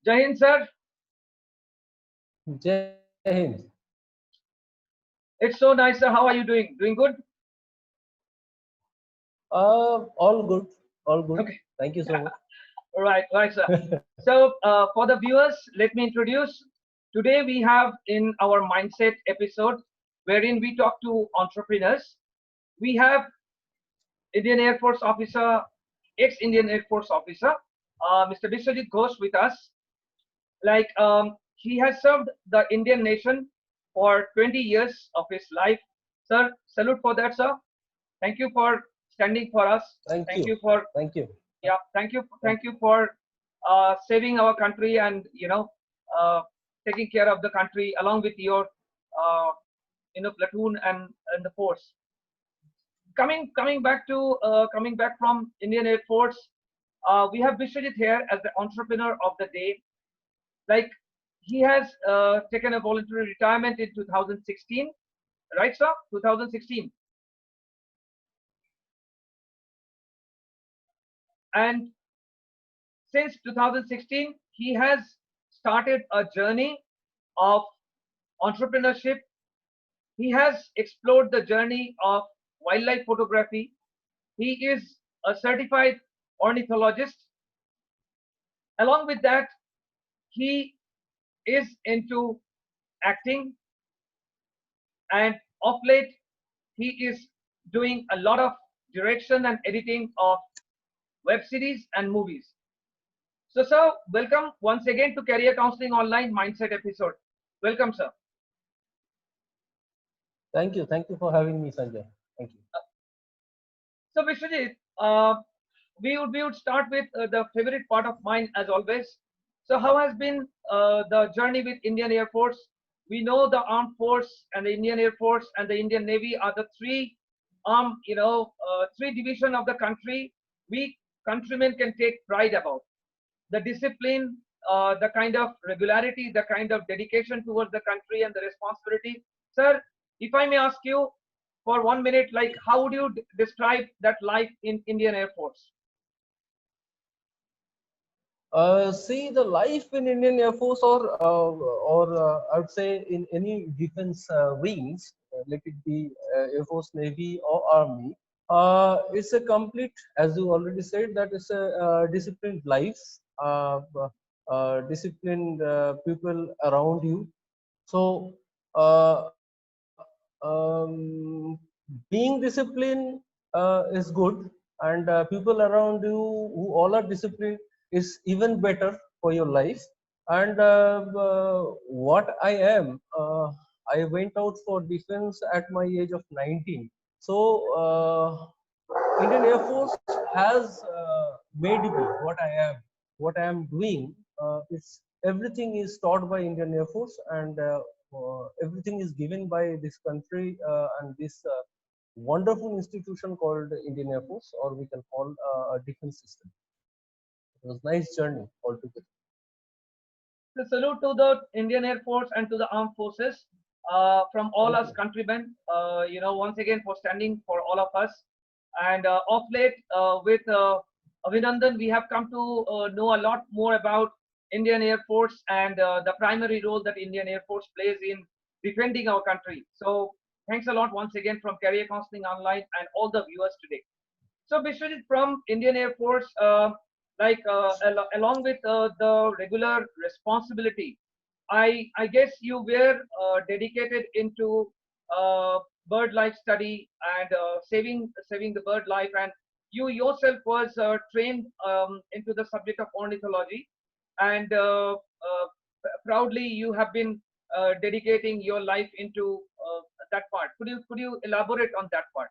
Jai Hind, sir. Jai Hind. It's so nice, sir. How are you doing? Doing good? All good, all good. Okay. Thank you so Right, right, sir. much. So, for the viewers, let me introduce. Today, we have in our mindset episode, wherein we talk to entrepreneurs. We have Indian Air Force officer, ex Indian Air Force officer, Mr. Biswajit Ghosh with us. He has served the Indian nation for 20 years of his life. Sir, salute for that, sir. Thank you for standing for us. Thank Thank you, you for, thank you, yeah, thank thank you for saving our country and uh, taking care of the country along with your uh, platoon and the force. Coming back from Indian Air Force, we have Biswajit here as the entrepreneur of the day. Like he has taken a voluntary retirement in 2016, right, sir? 2016, and since 2016, he has started a journey of entrepreneurship. He has explored the journey of wildlife photography. He is a certified ornithologist. Along with that, he is into acting, and of late, he is doing a lot of direction and editing of web series and movies. So, sir, welcome once again to Career Counseling Online Mindset episode. Welcome, sir. thank you for having me, Sanjay. Thank you. So, Vishwajit, we would start with the favorite part of mine as always. So, how has been the journey with Indian Air Force? We know the Armed Force and the Indian Air Force and the Indian Navy are the three division of the country we countrymen can take pride about. The discipline, the kind of regularity, the kind of dedication towards the country and the responsibility. Sir, if I may ask you for 1 minute, like how would you describe that life in Indian Air Force? See the life in Indian Air Force or I would say in any defense wings, let it be Air Force, Navy, or Army. It's a complete, as you already said, that it's a disciplined life, disciplined people around you. So, being disciplined is good, and people around you who all are disciplined is even better for your life. And what I am, I went out for defense at my age of 19. So, Indian Air Force has made me what I am. What I am doing, it's everything is taught by Indian Air Force, and everything is given by this country and this wonderful institution called Indian Air Force, or we can call a defense system. It was nice journey altogether. So salute to the Indian Air Force and to the armed forces from all Thank us you. countrymen. Once again for standing for all of us. And of late, with Abhinandan, we have come to know a lot more about Indian Air Force and the primary role that Indian Air Force plays in defending our country. So thanks a lot once again from Career Counseling Online and all the viewers today. So Vishwajit, from Indian Air Force, along with the regular responsibility, I guess you were dedicated into bird life study and saving the bird life, and you yourself was trained into the subject of ornithology, and proudly you have been dedicating your life into that part. Could you elaborate on that part?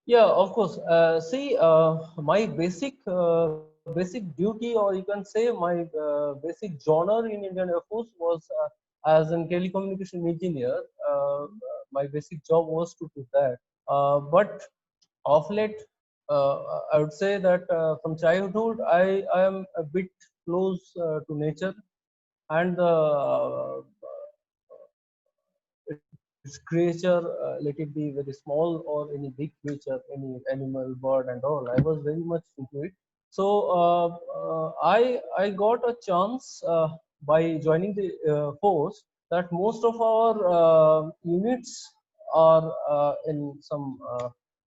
Yeah, of course. See, my basic duty, or you can say my basic genre in Indian Air Force was as a telecommunication engineer. My basic job was to do that. But of late, I would say that from childhood, I am a bit close to nature, and its creature, let it be very small or any big creature, any animal, bird, and all. I was very much into it. So I got a chance by joining the force that most of our units are in some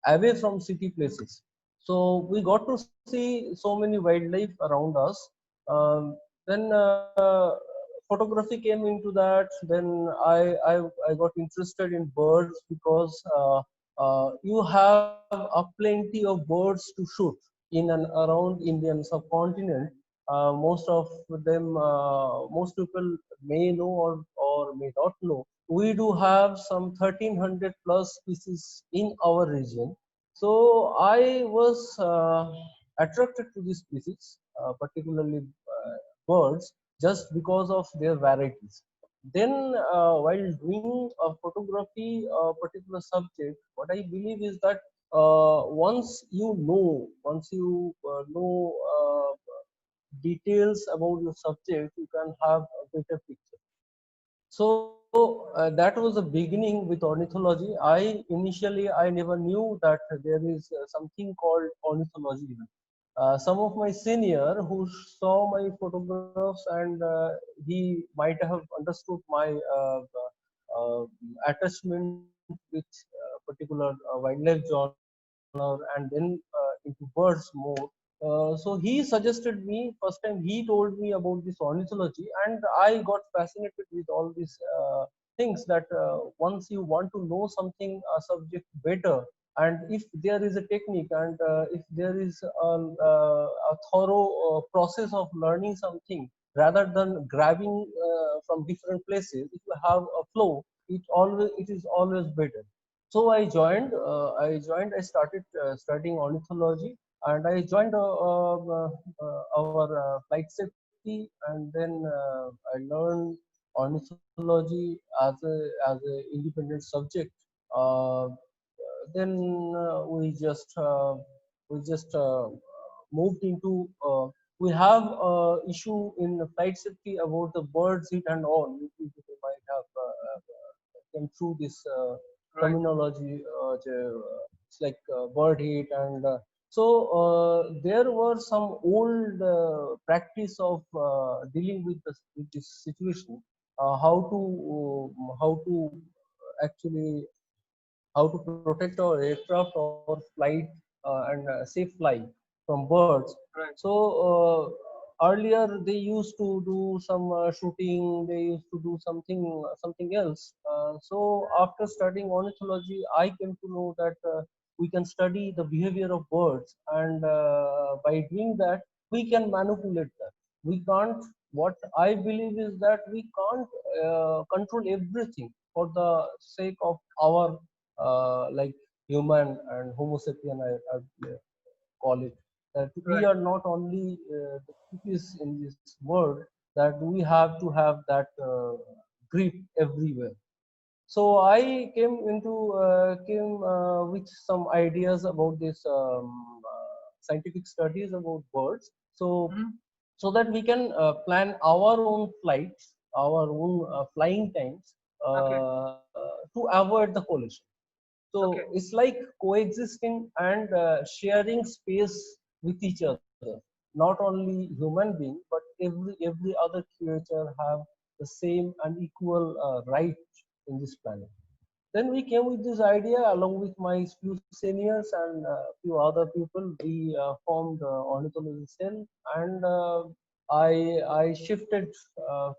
away from city places. So we got to see so many wildlife around us. Then photography came into that. Then I got interested in birds because you have a plenty of birds to shoot in and around Indian subcontinent. Most of them, most people may know or may not know. We do have some 1300 plus species in our region. So I was attracted to these species, particularly birds, just because of their varieties. Then, while doing a photography, a particular subject, what I believe is that once you know details about your subject, you can have a better picture. So that was the beginning with ornithology. I never knew that there is something called ornithology even. Some of my senior who saw my photographs and he might have understood my uh, attachment with particular wildlife genre and then into birds more. So he suggested me first time. He told me about this ornithology, and I got fascinated with all these things. That once you want to know something, a subject better, and if there is a technique, and if there is a thorough process of learning something, rather than grabbing from different places, if you have a flow, it is always better. So I started studying ornithology, and I joined our flight safety, and then I learned ornithology as a independent subject. Uh, then we just moved into we have issue in flight safety about the birds hit and all. You might have came through this Right. terminology. It's like bird hit, and there were some old practice of dealing with this situation. How to actually how to protect our aircraft or flight and safe fly from birds. Right. So earlier they used to do some shooting, they used to do something else. So after studying ornithology, I came to know that we can study the behavior of birds, and by doing that, we can manipulate that. We can't. What I believe is that we can't control everything for the sake of our like human and Homo sapien, I call it. That we Right. are not only the species in this world, that we have to have that grip everywhere. So I came with some ideas about this scientific studies about birds. Mhm. So that we can plan our own flights, our own flying times Okay. to avoid the collision. So Okay. it's like coexisting and sharing space with each other. Not only human being, but every other creature have the same and equal right in this planet. Then we came with this idea along with my few seniors and few other people. We formed ornithology cell, and I shifted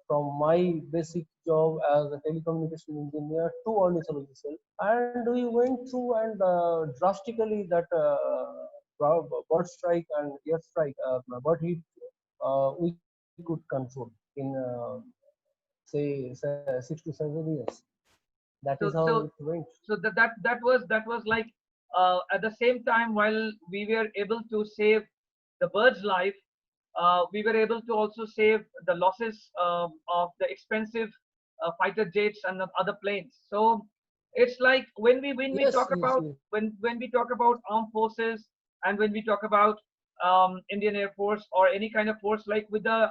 from my basic job as a telecommunication engineer to ornithology cell, and we went through and drastically that bird strike and air strike, bird hit, we could control in say 6 to 7 years. That is So how it so went. so that was like at the same time while we were able to save the bird's life, we were able to also save the losses of the expensive fighter jets and the other planes. So it's like when we Yes, talk yes, about yes. when we talk about armed forces, and when we talk about Indian Air Force or any kind of force, like with the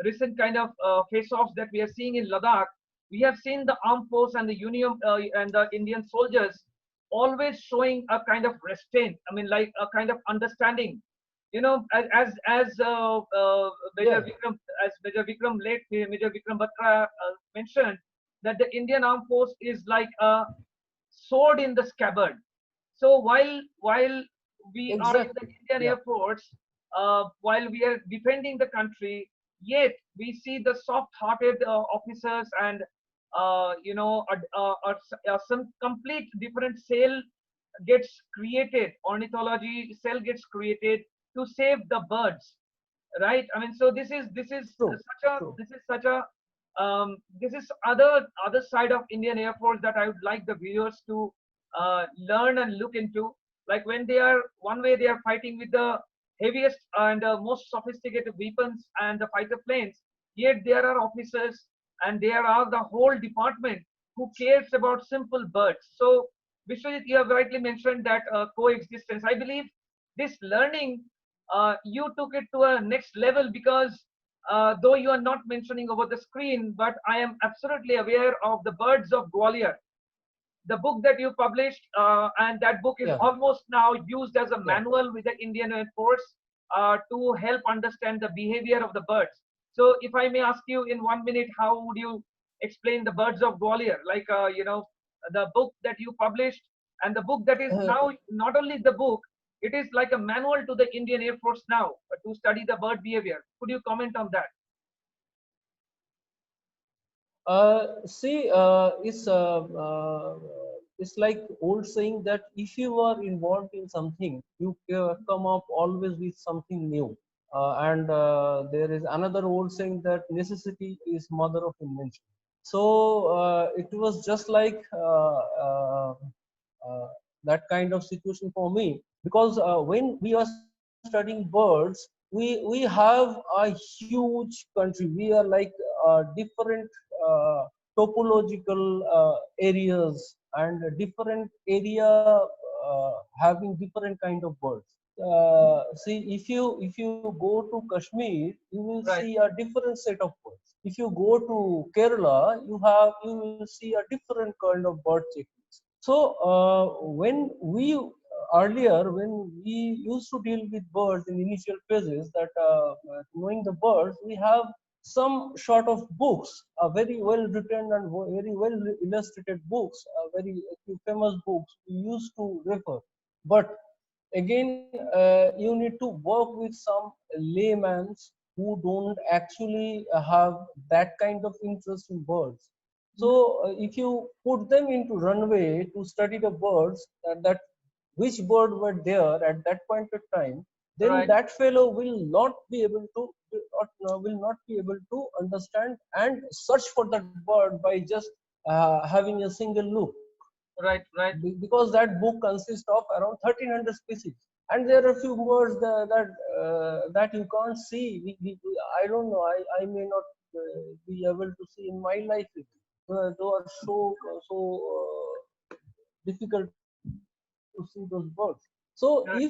recent kind of face-offs that we are seeing in Ladakh, we have seen the armed force and the Union and the Indian soldiers always showing a kind of restraint. I mean, like a kind of understanding as Major Yeah, Vikram, as Major Vikram late Major Vikram Batra mentioned, that the Indian Armed Force is like a sword in the scabbard. So while we are in the exactly. Indian Yeah, Air Force, while we are defending the country, yet we see the soft-hearted officers and some complete different cell gets created. Ornithology cell gets created to save the birds, right? I mean, so this is true, such a true. this is such a this is other side of Indian Air Force that I would like the viewers to learn and look into. Like when they are one way they are fighting with the heaviest and most sophisticated weapons and the fighter planes, yet there are officers and there are the whole department who cares about simple birds. So Vishwajit, you have rightly mentioned that coexistence. I believe this learning you took it to a next level because though you are not mentioning over the screen, but I am absolutely aware of the birds of Gwalior, the book that you published, and that book is Yeah, almost now used as a yeah. manual with the Indian Air Force to help understand the behavior of the birds. So, if I may ask you in 1 minute, how would you explain the birds of Gwalior? Like, the book that you published, and the book that is now not only the book, it is like a manual to the Indian Air Force now to study the bird behavior. Could you comment on that? See, it's like old saying that if you are involved in something, you come up always with something new. And there is another old saying that necessity is mother of invention. So it was just like uh, that kind of situation for me, because when we are studying birds, we have a huge country. We are like different uh, topological areas, and different area having different kind of birds. See, if you go to Kashmir, you will see Right, a different set of birds. If you go to Kerala, you will see a different kind of bird techniques. So when we earlier, when we used to deal with birds in initial phases, that knowing the birds, we have some sort of books, very well written and very well illustrated books, very few famous books we used to refer. But again, you need to work with some laymen who don't actually have that kind of interest in birds. So mhm, if you put them into runway to study the birds, that which bird were there at that point of time, then right, that fellow will not be able to understand and search for that bird by just having a single look. right, right, Because that book consists of around 1300 species, and there are few birds that you can't see. I don't know, I may not be able to see in my life. They are so difficult to see those birds. So if we right,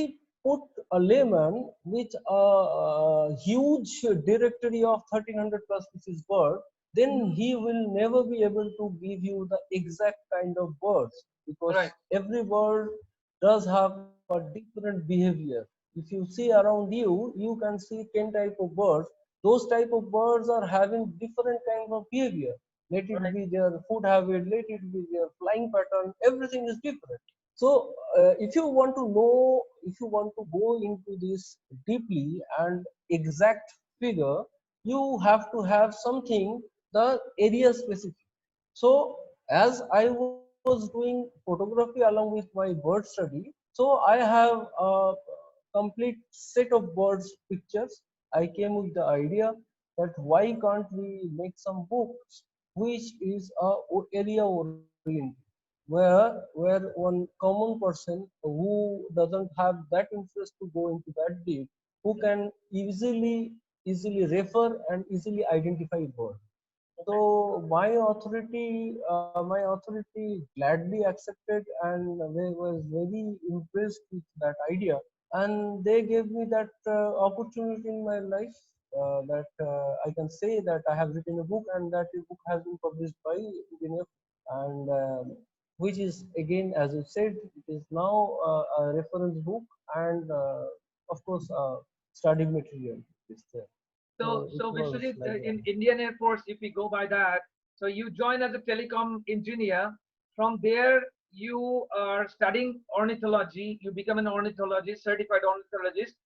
put a layman with a huge directory of 1300 plus species bird, then mhm, he will never be able to give you the exact kind of birds, right, because every bird does have a different behavior. If you see around you, you can see 10 type of birds. Those type of birds are having different kind of behavior. Let it right, be their food habit, let it be their flying pattern, everything is different. So if you want to know, if you want to go into this deeply and exact figure, you have to have something the area specific. So as I was doing photography along with my bird study, so I have a complete set of birds pictures. I came with the idea that why can't we make some books which is area oriented, where one common person who doesn't have that interest to go into that deep, who can easily refer and easily identify bird. okay, So my authority gladly accepted, and they was very impressed with that idea, and they gave me that opportunity in my life, that I can say that I have written a book, and that book has been published by Engineer, and which is again, as you said, it is now a reference book, and of course, study material is there. So, So it so was Vishwajit, like that. in Indian Air Force, if we go by that, so you join as a telecom engineer. From there, you are studying ornithology. You become an ornithologist, certified ornithologist,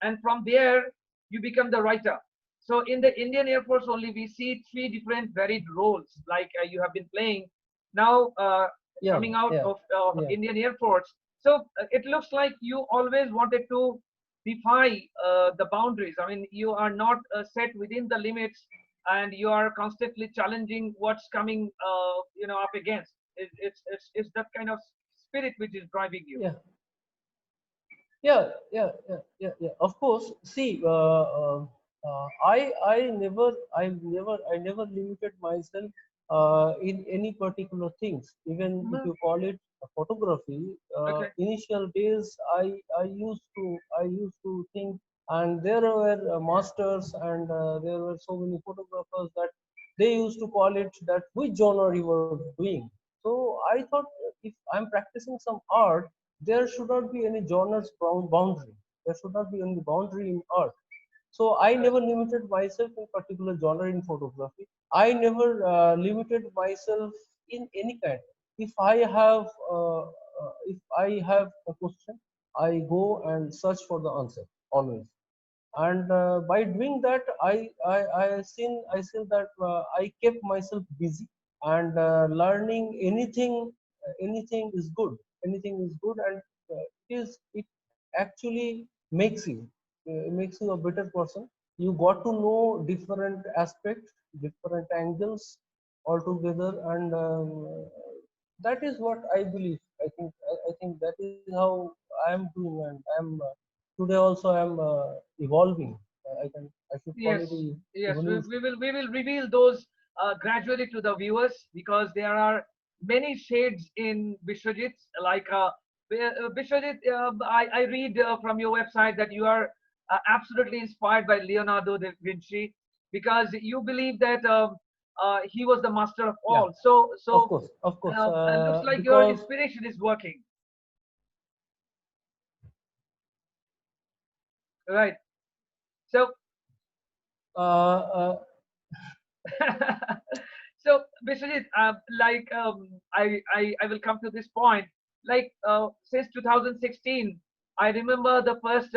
and from there, you become the writer. So, in the Indian Air Force only, we see three different varied roles, like you have been playing. Now, Yeah, coming out yeah, of yeah. Indian Air Force, so it looks like you always wanted to defy the boundaries. I mean, you are not set within the limits, and you are constantly challenging what's coming, up against. It's that kind of spirit which is driving you. Yeah, yeah. Of course. See, I never limited myself in any particular things. Even if Mhm. you call it photography, Okay. initial days I used to think, and there were masters, and there were so many photographers that they used to call it that which genre you were doing. So I thought, if I'm practicing some art, there should not be any genres boundary. There should not be any boundary in art. So I Right. never limited myself in particular genre in photography. I never limited myself in any kind. If I have a question, I go and search for the answer always. And by doing that, I seen that I kept myself busy, and learning anything is good. Anything is good, and it actually makes you a better person. You got to know different aspects, different angles altogether, and that is what I believe. I think that is how I am doing, and today also I am evolving. I should call it Yes, yes, we evolution. will reveal those gradually to the viewers, because there are many shades in Biswajit. Like Biswajit, I read from your website that you are absolutely inspired by Leonardo da Vinci, because you believe that he was the master of Yeah, all. So, of course, looks like your because inspiration is working, right? So, uh, so Biswajit, I will come to this point. Like since 2016, I remember the first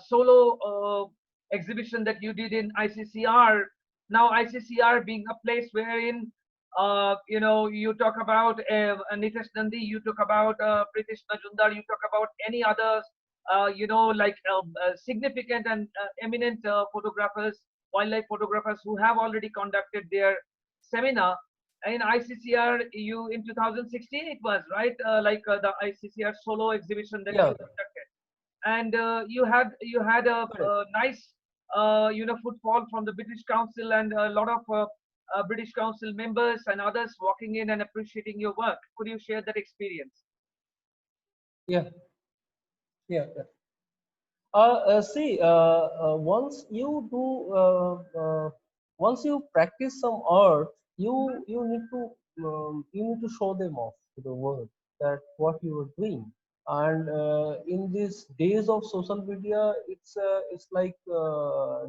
solo exhibition that you did in ICCR. Now ICCR being a place wherein you talk about Nitesh Nandi, you talk about Pritish Majumdar, you talk about any others, significant and eminent photographers, wildlife photographers who have already conducted their seminar in ICCR. You in 2016 it was right, the ICCR solo exhibition that you yeah, conducted, and you had a correct. nice footfall from the British Council, and a lot of British Council members and others walking in and appreciating your work. Could you share that experience? Yeah, yeah. See, once you practice some art, Mhm. you need to show them off to the world that what you are doing. And in these days of social media, it's like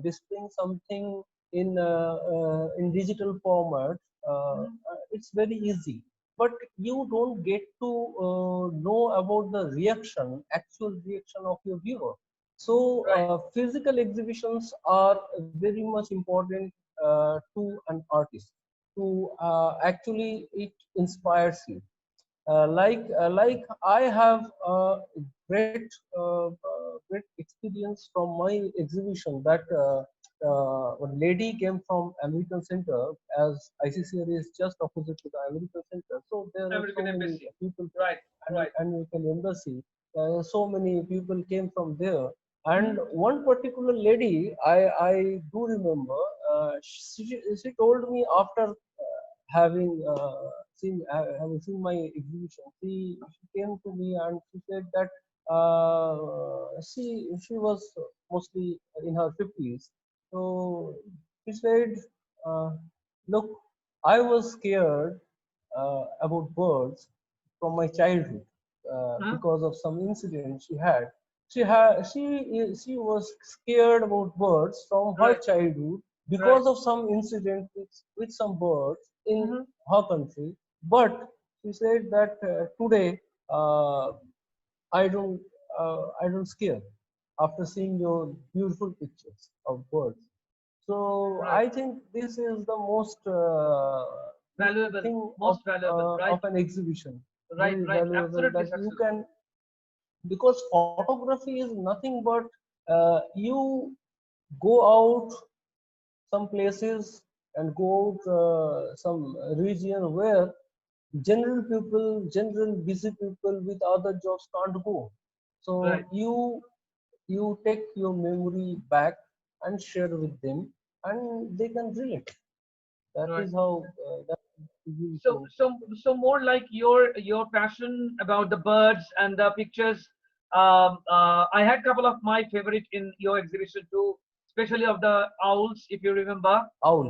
displaying something in digital format. Mhm. It's very easy, but you don't get to know about the actual reaction of your viewer. So Right. physical exhibitions are very much important to an artist. To actually, it inspires you. Like I have a great great experience from my exhibition that a lady came from American Center, as ICCR is just opposite to the American Center. So there are American so many Embassy. people from Right. Right. American Embassy. So many people came from there, and Mhm. one particular lady I do remember. She told me after having having seen my exhibition, she came to me and she said that she was mostly in her 50s. So she said, uh, "Look, I was scared about birds from my childhood Huh? because of some incident she had. she was scared about birds from her Right. childhood Right. because of some incident with some birds in Mm-hmm. her country. But she said that today uh, I don't scare after seeing your beautiful pictures of birds. So Right. I think this is the most beautiful Valuable. thing Most valuable. Right. of an exhibition, Right. very Right. valuable, Absolutely, that you Saxil. can, because photography is nothing but you go out some places and go out some region where general busy people with other jobs can't go. So Right. you take your memory back and share with them, and they can relate. That Right. is how that's So, beautiful. so more like your passion about the birds and the pictures. I had a couple of my favorite in your exhibition too, especially of the owls, if you remember.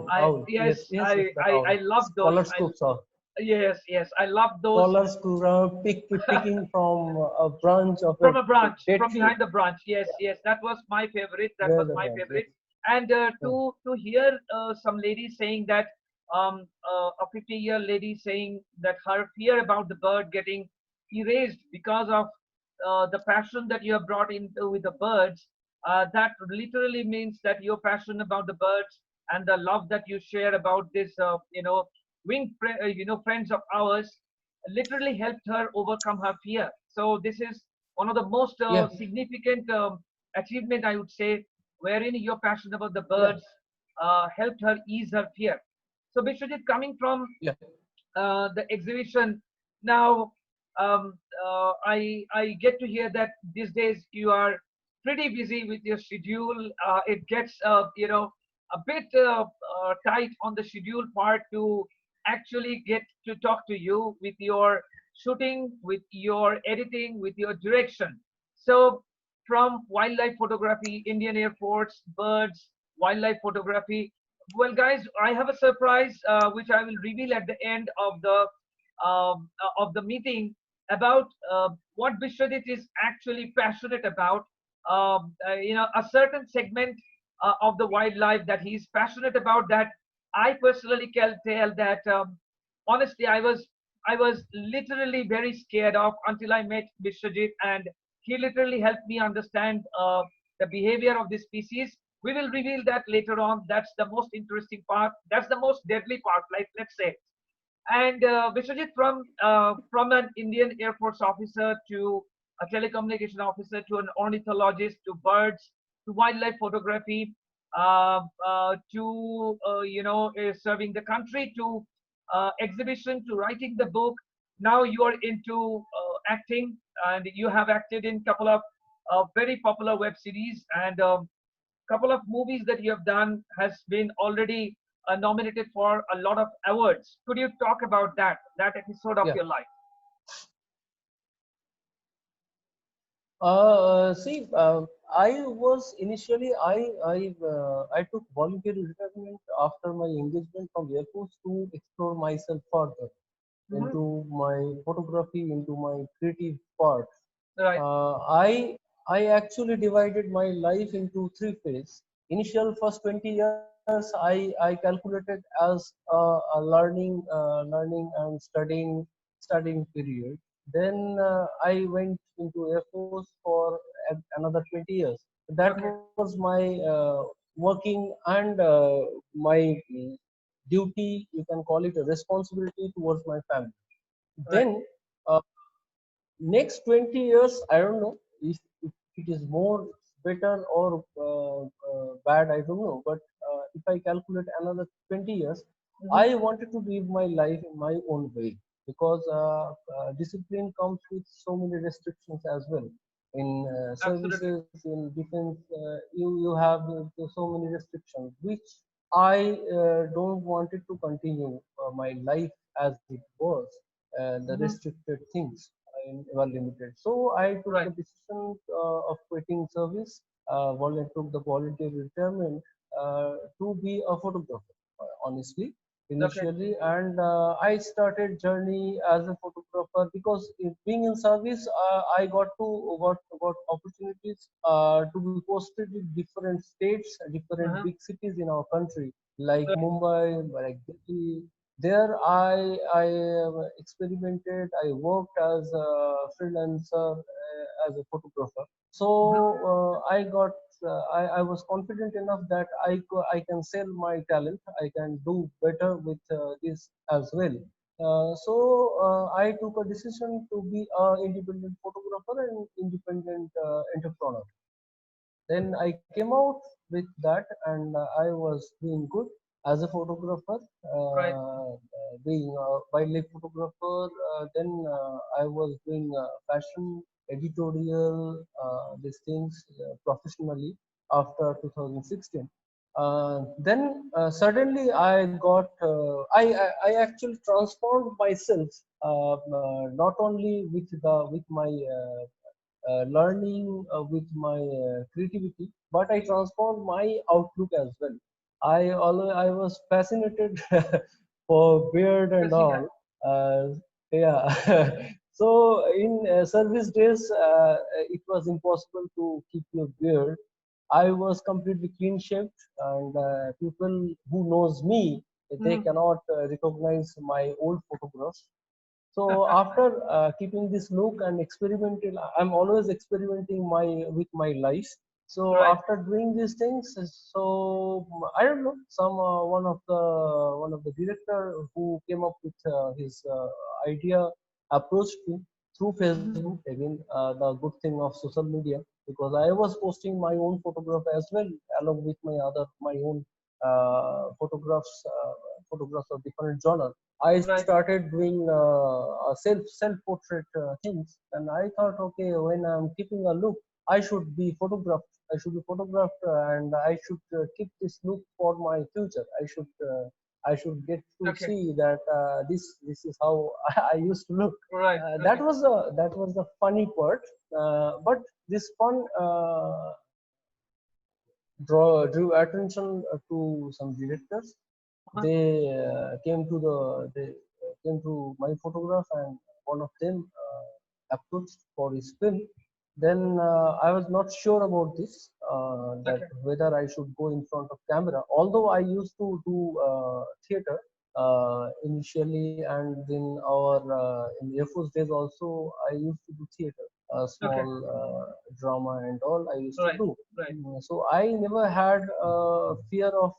I Owl, yes, yes, yes, yes, that I owl. love those. Scholar scopes are. Yes, yes, I love those. Scholars could picking from a branch of a From a branch, dead from tree. behind the branch. Yes, Yeah, yes, that was my favorite. That where was the my branch, yes. favorite. And Yeah, to hear some lady saying that a 50-year lady saying that her fear about the bird getting erased because of the passion that you have brought into with the birds. That literally means that your passion about the birds and the love that you share about this, friends of ours, literally helped her overcome her fear. So this is one of the most yeah, significant achievement, I would say, wherein your passion about the yeah, birds helped her ease her fear. So Bishwajit, coming from yeah, the exhibition now, I get to hear that these days you are pretty busy with your schedule. It gets a bit tight on the schedule part to actually get to talk to you with your shooting, with your editing, with your direction. So from wildlife photography, Indian Air Force, birds, wildlife photography. Well, guys, I have a surprise which I will reveal at the end of the meeting about what Vishwadit is actually passionate about. A certain segment of the wildlife that he's passionate about. That I personally can tell that honestly, I was literally very scared of until I met Vishwadit, and he literally helped me understand the behavior of this species. We will reveal that later on. That's the most interesting part. That's the most deadly part, like let's say. And Vishwajit, from an Indian Air Force officer to a telecommunication officer to an ornithologist to birds to wildlife photography to serving the country to exhibition to writing the book. Now you are into acting, and you have acted in couple of very popular web series, and couple of movies that you have done has been already nominated for a lot of awards. Could you talk about that episode of yeah. your life? See, I was initially I took voluntary retirement after my engagement from the Air Force to explore myself further Hmm. into my photography, into my creative part. Right. I actually divided my life into three phases. Initial first 20 years, I calculated as a learning and studying period. Then I went into Air Force for another 20 years. That Okay. was my working and my duty. You can call it a responsibility towards my family. Right. Then next 20 years, I don't know if it is more better or bad, I don't know. But if I calculate another 20 years, Hmm. I wanted to live my life in my own way, because discipline comes with so many restrictions as well. In Absolutely. services, in defense, you have so many restrictions, which I don't wanted to continue my life as it was. The Hmm. restricted things were limited. So I took Right. the decision of quitting service. Took the voluntary retirement to be a photographer. Honestly, Okay. initially, and I started journey as a photographer because being in service, I got opportunities to be posted in different states, different Uh-huh. big cities in our country, like Right. Mumbai, like Delhi. There I experimented. I worked as a freelancer, as a photographer. So Uh-huh. I was confident enough that I can sell my talent. I can do better with this as well. I took a decision to be an independent photographer and independent entrepreneur. Then I came out with that, and I was doing good as a photographer, Right. being a wildlife photographer. Then I was doing fashion editorial, these things professionally after 2016. Suddenly I got I actually transformed myself, not only with my learning, with my creativity, but I transformed my outlook as well. I was fascinated for beard and Interesting guy. all. Uh, yeah. So in service days, it was impossible to keep your beard. I was completely clean shaved, and people who knows me, they Mhm. cannot recognize my old photographs. So after keeping this look and experimenting, I'm always experimenting with my life. So Right. after doing these things, so I don't know, some one of the director who came up with his idea approached me through Mhm. Facebook. Again, the good thing of social media, because I was posting my own photograph as well, along with my own photographs of different genre. I Right. started doing self portrait things, and I thought, okay, when I'm keeping a look, I should be photographed. I should be photographed, and I should keep this look for my future. I should get to Okay. see that this is how I used to look. Right. Okay. That was the funny part. But this fun drew attention to some directors. Uh-huh. They came to my photograph, and one of them approached for his film. Then I was not sure about this, that Okay. whether I should go in front of camera, although I used to do theater initially, and in our in Air Force days also I used to do theater, Okay. small drama and all I used to Right. do. Right. So I never had fear of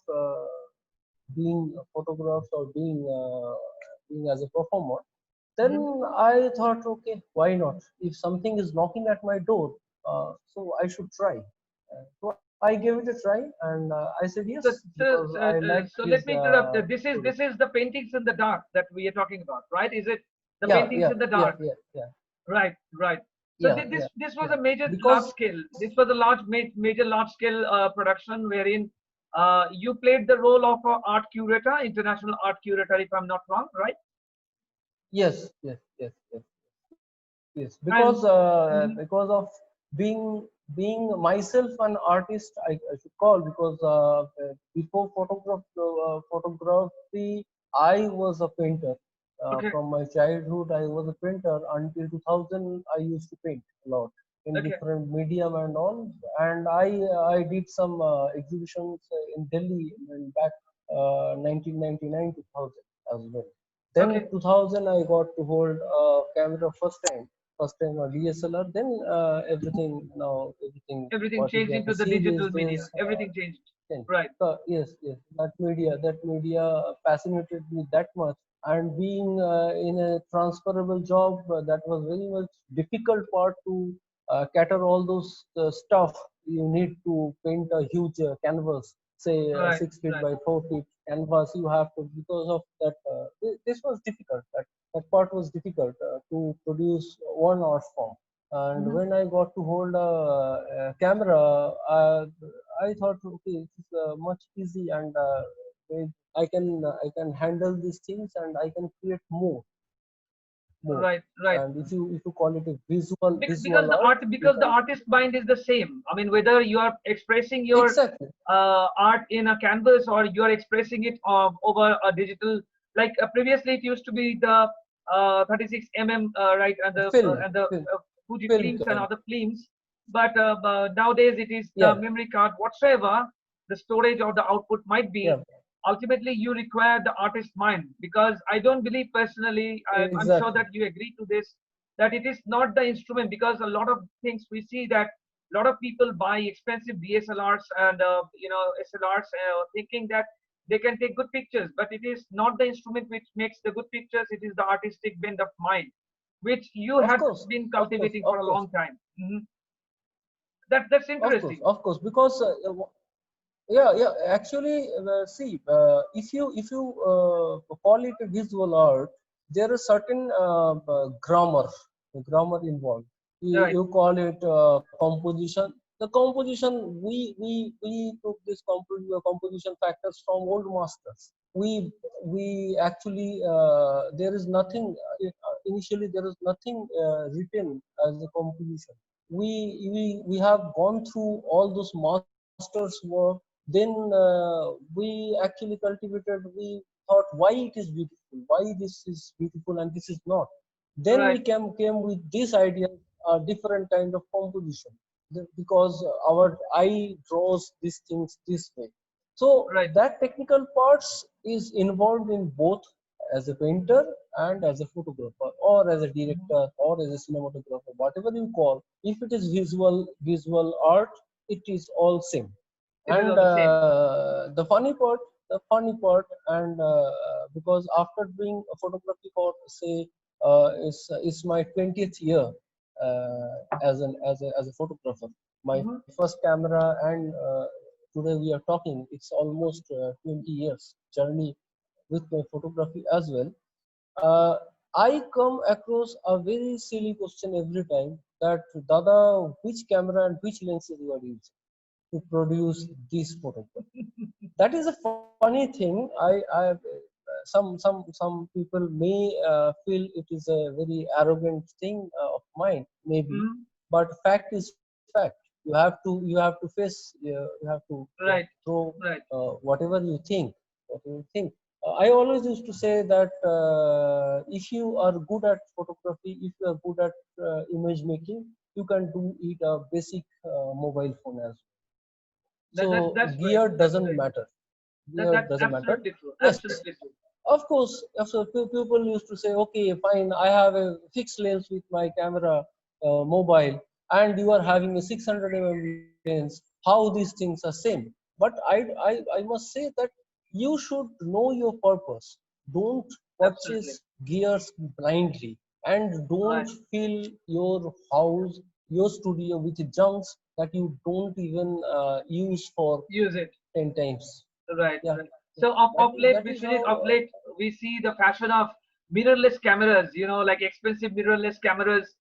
being photographed or being as a performer. Then Mhm. I thought, okay, why not? If something is knocking at my door, so I should try. So I gave it a try, and I said yes So, because so, I so, liked so his let me interrupt. This is story. the paintings in the dark that we are talking about, right? Is it the Yeah, paintings yeah, in the yeah, dark? yeah, yeah, Right. Right. So yeah, yeah, this was yeah. a major large Because scale. This was a major large scale production wherein you played the role of a art curator, international art curator, if I'm not wrong, right? yes, yes, yes, yes, yes. And mhm. Because of being myself an artist, I should call, because before photography, I was a painter. Okay. From my childhood, I was a painter. Until 2000, I used to paint a lot in Okay. different medium and all. And I did some exhibitions in Delhi and back 1999 2000 as well. Then Okay. 2000, I got to hold a camera first time a DSLR. Then everything Everything what we changed can into the see these digital media. days. Everything changed. Then, Right. yes, yes, that media fascinated me that much. And being in a transferable job, that was very much difficult part to cater all those stuff. You need to paint a huge canvas, say Right. 6 feet Right. by 4 feet canvas. You have to, because of that. This was difficult. That part was difficult to produce one art form. And Mhm. when I got to hold a camera, I thought, okay, it's much easy, and I can handle these things, and I can create more. more. right, right. And if you call it a visual art, you Because the can artist mind is the same. I mean, whether you are expressing your exactly art in a canvas or you are expressing it over a digital. Like previously, it used to be the 36 mm, right, and the film, Fuji film films and camera. other films. But nowadays, it is the Yeah, memory card, whatsoever the storage or the output might yeah, be. Ultimately, you require the artist mind, because I don't believe personally. I'm exactly. sure that you agree to this, that it is not the instrument, because a lot of things we see that a lot of people buy expensive DSLRs and SLRs, thinking that they can take good pictures, but it is not the instrument which makes the good pictures. It is the artistic bend of mind, which you Of have course, been of course, cultivating for of a course, long time. That's interesting. of course, because yeah, yeah. Actually, see, if you call it a visual art, there is certain grammar involved. Right, You call it composition. The composition we took this composition factors from old masters. We actually there is nothing initially there is nothing written as a composition. We have gone through all those masters work, then we actually cultivated, we thought why it is beautiful, why this is beautiful and this is not. Then we right, came with this idea, a different kind of composition, because our eye draws these things this way. So right. that technical parts is involved in both, as a painter and as a photographer or as a director or as a cinematographer, whatever you call. If it is visual art, it is all same. It is And all the same. the funny part, and because after doing photography for say is my 20th year as a photographer. My Hmm. first camera, and today we are talking, it's almost 20 years journey with my photography as well. uh, I come across a very silly question every time, that Dada, which camera and which lenses you are using to produce this photograph? That is a funny thing. I some people may feel it is a very arrogant thing of mine, maybe, Hmm. but fact is fact. You have to face, you have to Right, throw right. whatever you think, whatever you think. I always used to say that if you are good at photography, if you are good at image making, you can do it a basic mobile phone as well. That, that's So that's great. gear That's doesn't great. matter. That, Gear that's doesn't matter. absolutely true. Yes, Absolutely true. of course. So people used to say, okay, fine, I have a fixed lens with my camera mobile, and you are having a 600 mm lens. How these things are same? But I must say that you should know your purpose. Don't Absolutely. purchase gears blindly, and Right. don't fill your house, your studio with junks that you don't even use for Use it. 10 times. Right, Yeah, right. So of late, that is Vishwajit, how of late, we see the fashion of mirrorless cameras. Like expensive mirrorless cameras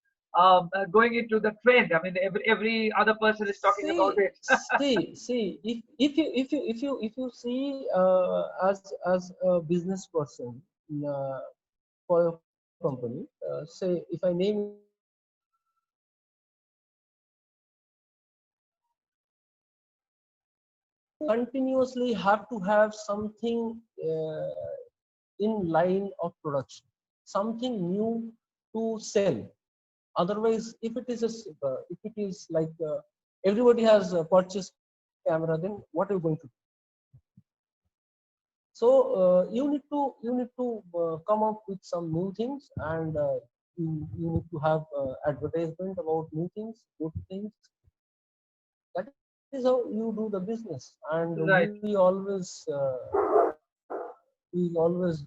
going into the trend. I mean, every other person is talking about see it. see if you see as a business person uh, for a company, say if I name your company, you continuously have to have something in line of production, something new to sell. Otherwise, if it is if it is like everybody has purchased camera, then what are you going to do? So you need to come up with some new things, and you need to have advertisement about new things, good things. That is how you do the business, and Right, we always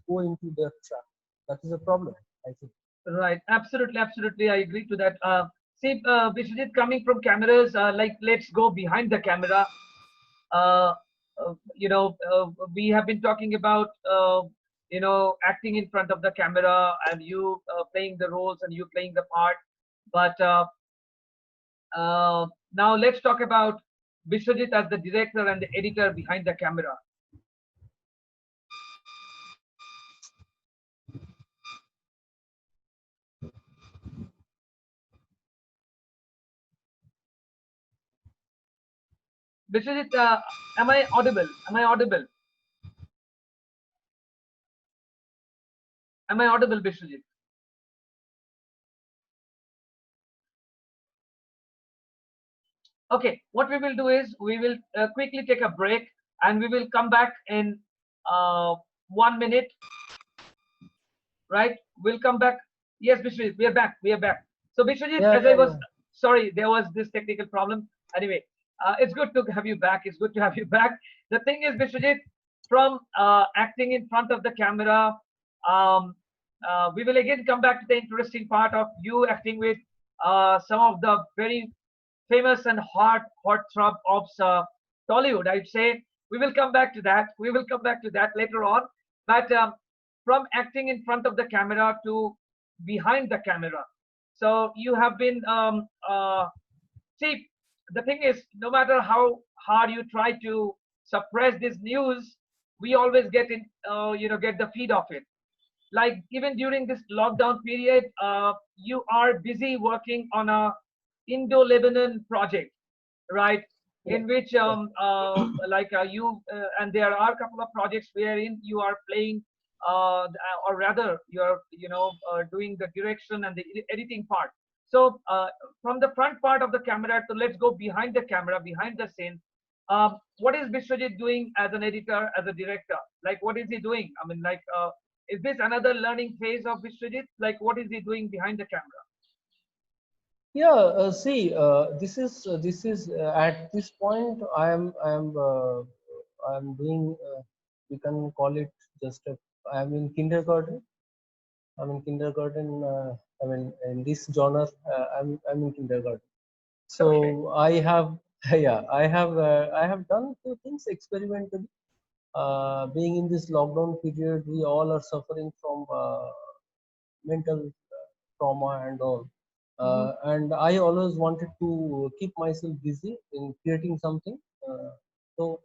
go into their trap. That is a problem, I think. right. Absolutely, absolutely. I agree to that. See, Vishwajit, coming from cameras, like let's go behind the camera. uh, we have been talking about acting in front of the camera, and you playing the roles and you playing the part. But now let's talk about Biswajit as the director and the editor behind the camera. Biswajit, am I audible? Am I audible? Am I audible, Biswajit? Okay, what we will do is we will quickly take a break and we will come back in uh, 1 minute, right? We'll come back. Yes, Bishwajit, we are back. We are back. So, Bishwajit, Yeah, as I yeah, was yeah. sorry, there was this technical problem. Anyway, it's good to have you back. It's good to have you back. The thing is, Bishwajit, from acting in front of the camera, um, we will again come back to the interesting part of you acting with some of the very famous and hot throb of Tollywood. I'd say we will come back to that. We will come back to that later on. But from acting in front of the camera to behind the camera, so you have been see. The thing is, no matter how hard you try to suppress this news, we always get in, get the feed of it. Like even during this lockdown period, you are busy working on a Indo-Lebanon project, right? Yeah, In which yeah. like you and there are a couple of projects wherein you are playing, or rather you're doing the direction and the editing part. So from the front part of the camera to let's go behind the camera, behind the scene. What is Biswajit doing as an editor, as a director? Like what is he doing? I mean, like is this another learning phase of Biswajit? Like what is he doing behind the camera? Yeah, see, this is at this point I am doing, you can call it just a, I am in kindergarten. I'm in kindergarten. I mean, in this genre, I'm in kindergarten. Okay. So I have, yeah, I have done few things experimentally. Being in this lockdown period, we all are suffering from mental trauma and all. Hmm. And I always wanted to keep myself busy in creating something. So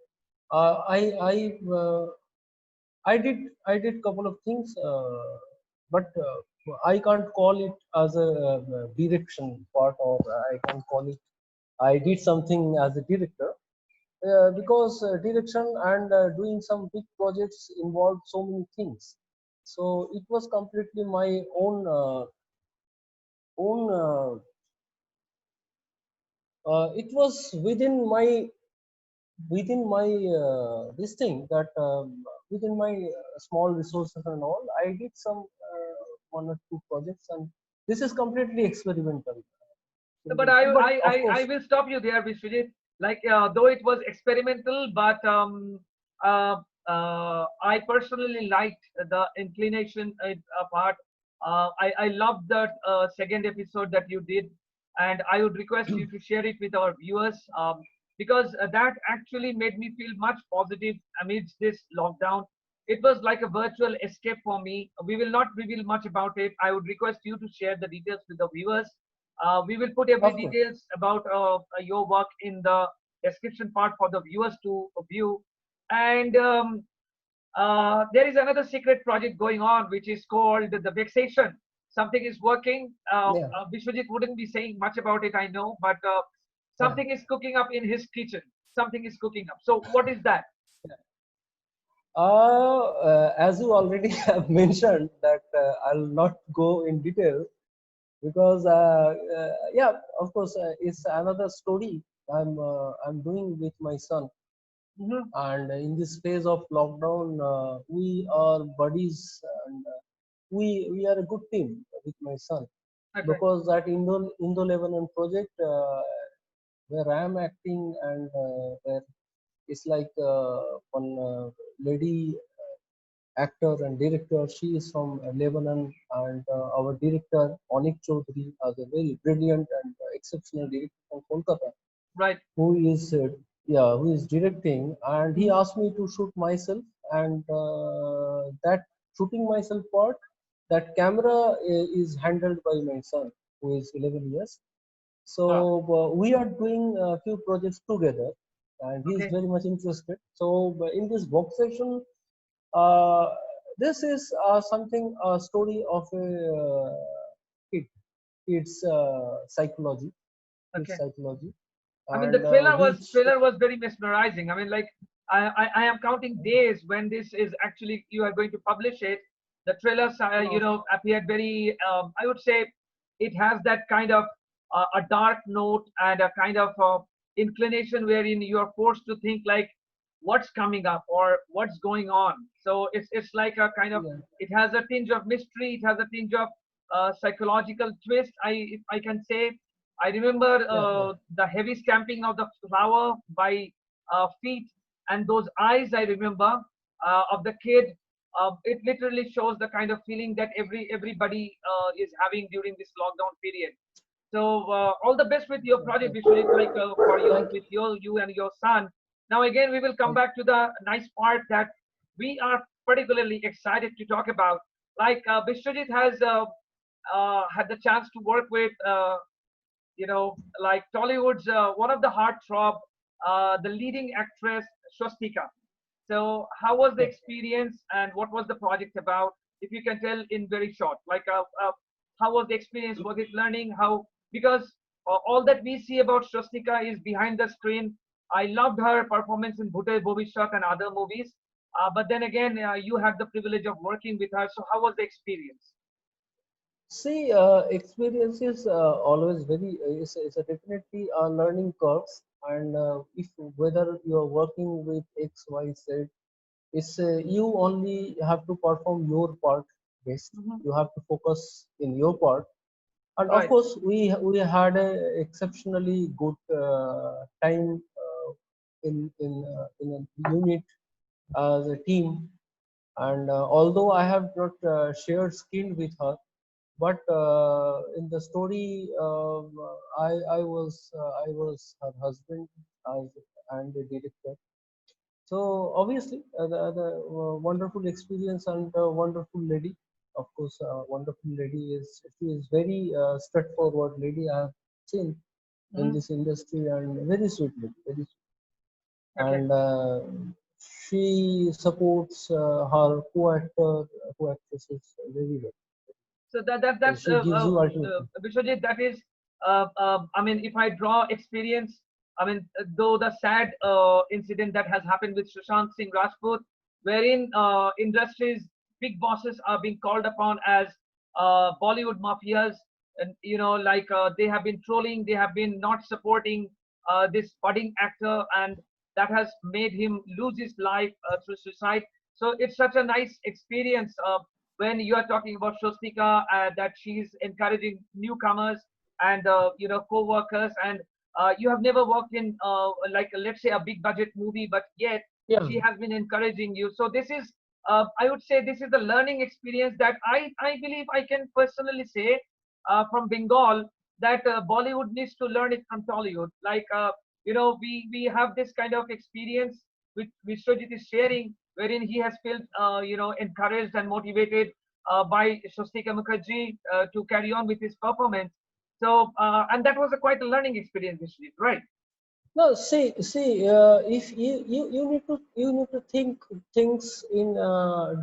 I I did couple of things, but I can't call it as a direction part, or I can't call it I did something as a director, because direction and doing some big projects involved so many things. So it was completely my own it was within my this thing that within my small resources and all, I did some one or two projects, and this is completely experimental. But I, But I, of I, I course, will stop you there, Vishwajit. Like, though it was experimental, but uh, I personally liked the inclination part. I loved that second episode that you did, and I would request you to share it with our viewers, because that actually made me feel much positive amidst this lockdown. It was like a virtual escape for me. We will not reveal much about it. I would request you to share the details with the viewers. We will put every of course. details about your work in the description part for the viewers to view. And there is another secret project going on, which is called the Vexation. Something is working. Yeah, Vishwajit wouldn't be saying much about it, I know, but yeah. something is cooking up in his kitchen. Something is cooking up. So what is that? As you already have mentioned that I'll not go in detail, because yeah, of course, it's another story I'm doing with my son. Hmm. And in this phase of lockdown, we are buddies, and we are a good team with my son, Okay. because that Indo Lebanon project, where I am acting, and where it's like one lady actor and director. She is from Lebanon, and our director Onik Chaudhary is a very brilliant and exceptional director from Kolkata, Right. who is who is directing, and he Hmm. asked me to shoot myself, and that shooting myself part, that camera is handled by my son, who is 11 years. So Wow. we are doing a few projects together, and he is Okay. very much interested. So in this work session, uh, this is something, a story of a kid, kid's psychology, kid's Okay. psychology. I mean, the and which trailer was very mesmerizing. I mean, like I am counting days when this is actually you are going to publish it. The trailers, no, appeared very. I would say it has that kind of a dark note and a kind of inclination wherein you are forced to think like what's coming up or what's going on. So it's like a kind of yeah, it has a tinge of mystery. It has a tinge of psychological twist. If I can say I remember yeah, yeah, the heavy stamping of the flower by feet and those eyes. I remember of the kid. It literally shows the kind of feeling that everybody is having during this lockdown period. So all the best with your project, thank Vishwajit, like you, for your thank you. with you and your son. Now again, we will come Thank back to the nice part that we are particularly excited to talk about. Like Vishwajit has had the chance to work with like Tollywood's one of the heartthrob, the leading actress Swastika. So, how was the you. experience and what was the project about? If you can tell in very short, like how was the experience? Was it learning? How because all that we see about Swastika is behind the screen. I loved her performance in Bhute Bhovishat and other movies. But then again, you had the privilege of working with her. So, how was the experience? See, experience is always very is a definitely a learning curves, and if whether you are working with X, Y, Z, it's you only have to perform your part best. Hmm. You have to focus in your part, and of Right. course, we had a exceptionally good time in a unit as a team, and although I have not shared screen with her, but in the story, I was her husband as and the director. So obviously, the wonderful experience and wonderful lady. Of course, wonderful lady is she is very straightforward lady I have seen in Hmm. this industry, and very sweet lady, very sweet. Okay. And she supports her co-actor co-actresses very well. So So that's she gives you ultimate. Vishwajit. That is, I mean, if I draw experience, I mean, though the sad incident that has happened with Sushant Singh Rajput, wherein industries big bosses are being called upon as Bollywood mafias, and like they have been trolling, they have been not supporting this budding actor, and that has made him lose his life through suicide. So it's such a nice experience. When you are talking about Shostika, that she's encouraging newcomers and co-workers, and you have never worked in like let's say a big budget movie, but yet Yeah, she has been encouraging you. So this is, I would say, this is the learning experience that I believe I can personally say from Bengal that Bollywood needs to learn it from Tollywood. Like we have this kind of experience which Vishwajit is sharing, wherein he has felt encouraged and motivated by Swastika Mukherjee to carry on with his performance. So and that was a quite a learning experience, Vishwajit, right? no, see, if you need to think things in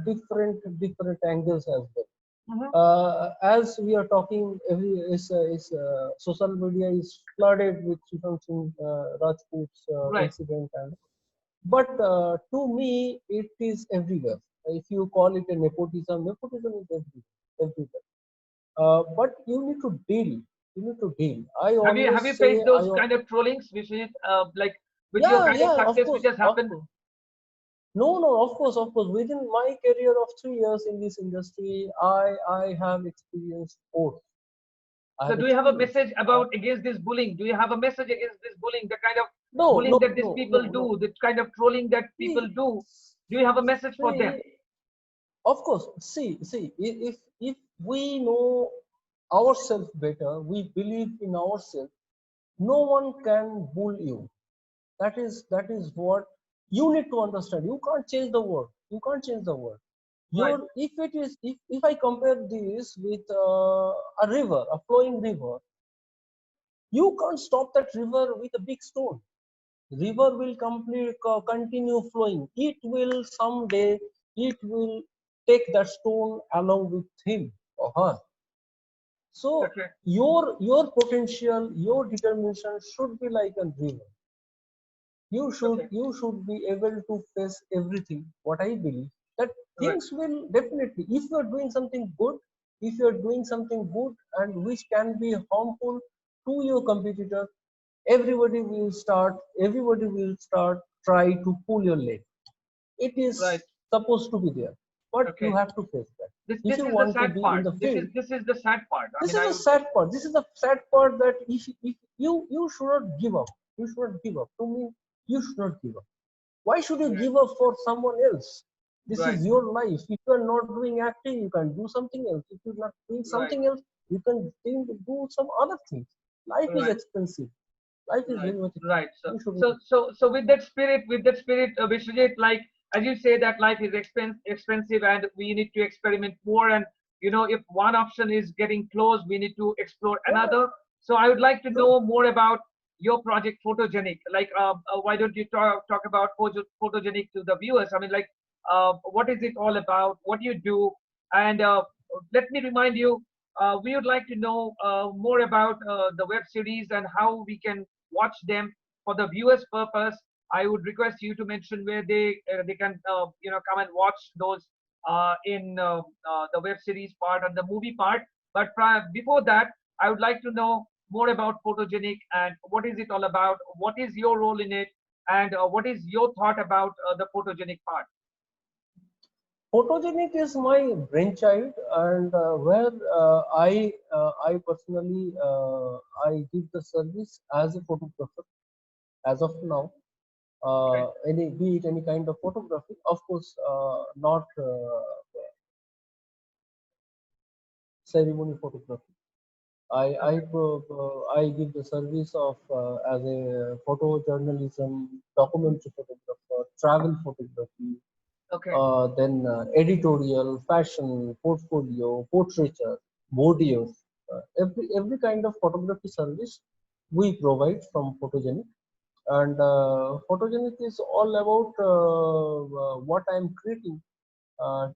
different angles as well. Hmm. As we are talking, every is social media is flooded with Sushant Singh Rajput's Right. incident, and but to me it is everywhere. If you call it a nepotism, nepotism is everywhere. But you need to deal. You need to deal. I Have always you say faced those kind of trollings, Vishwajit, like with your yeah, kind of yeah, success which has of happened? course. No, no, of course. Within my career of 3 years in this industry, I have experienced both. I So have do you have a experienced. message about against this bullying? Do you have a message against this bullying? The kind of No, bullying no, that these no, people no, no. do, the kind of trolling that people See, do. Do you have a message for them? see, of course. See. If we know ourselves better, we believe in ourselves. No one can bully you. That is what you need to understand. You can't change the world. You can't change the world. Right. If I compare this with a river, a flowing river, you can't stop that river with a big stone. River will continue flowing. It will someday, it will take that stone along with him or her. So Okay. your potential, your determination should be like a river. Okay. You should be able to face everything. What I believe, that Right. things will definitely, if you are doing something good, if you are doing something good and which can be harmful to your competitor, everybody will start try to pull your leg. It is Right. supposed to be there, but you Okay. have to face that if This you is the want to sad be in part. the field. This is the sad part. I This mean, is I a would say. sad part. This is the sad part, that if you should not give up. You should not give up. To me, you should not give up. Why should you Right. give up for someone else? This Right. is your life. If you are not doing acting, you can do something else. If you're not doing Right. something else, you can do some other things. Life is Right. expensive. Life is Right, very much right. expensive. You should not. So with that spirit, Vishwajit, like as you say that life is expensive, and we need to experiment more. And if one option is getting closed, we need to explore Yeah, another. So I would like to true. know more about your project, Photogenic. Like, why don't you talk about Photogenic to the viewers? I mean, like, what is it all about? What do you do? And let me remind you, we would like to know more about the web series and how we can watch them for the viewers purpose. I would request you to mention where they can come and watch those in the web series part and the movie part. But before that, I would like to know more about Photogenic and what is it all about, what is your role in it, and what is your thought about the Photogenic part. Photogenic is my brainchild, and where I personally I give the service as a photographer as of now. Okay. Any be it any kind of photography, of course, not ceremony photography. I I Okay. I give the service of as a photojournalism, documentary photographer, travel photography, Okay. then editorial, fashion, portfolio, portraiture, videos, every kind of photography service we provide from Photogenic. And Photogenic is all about what I'm creating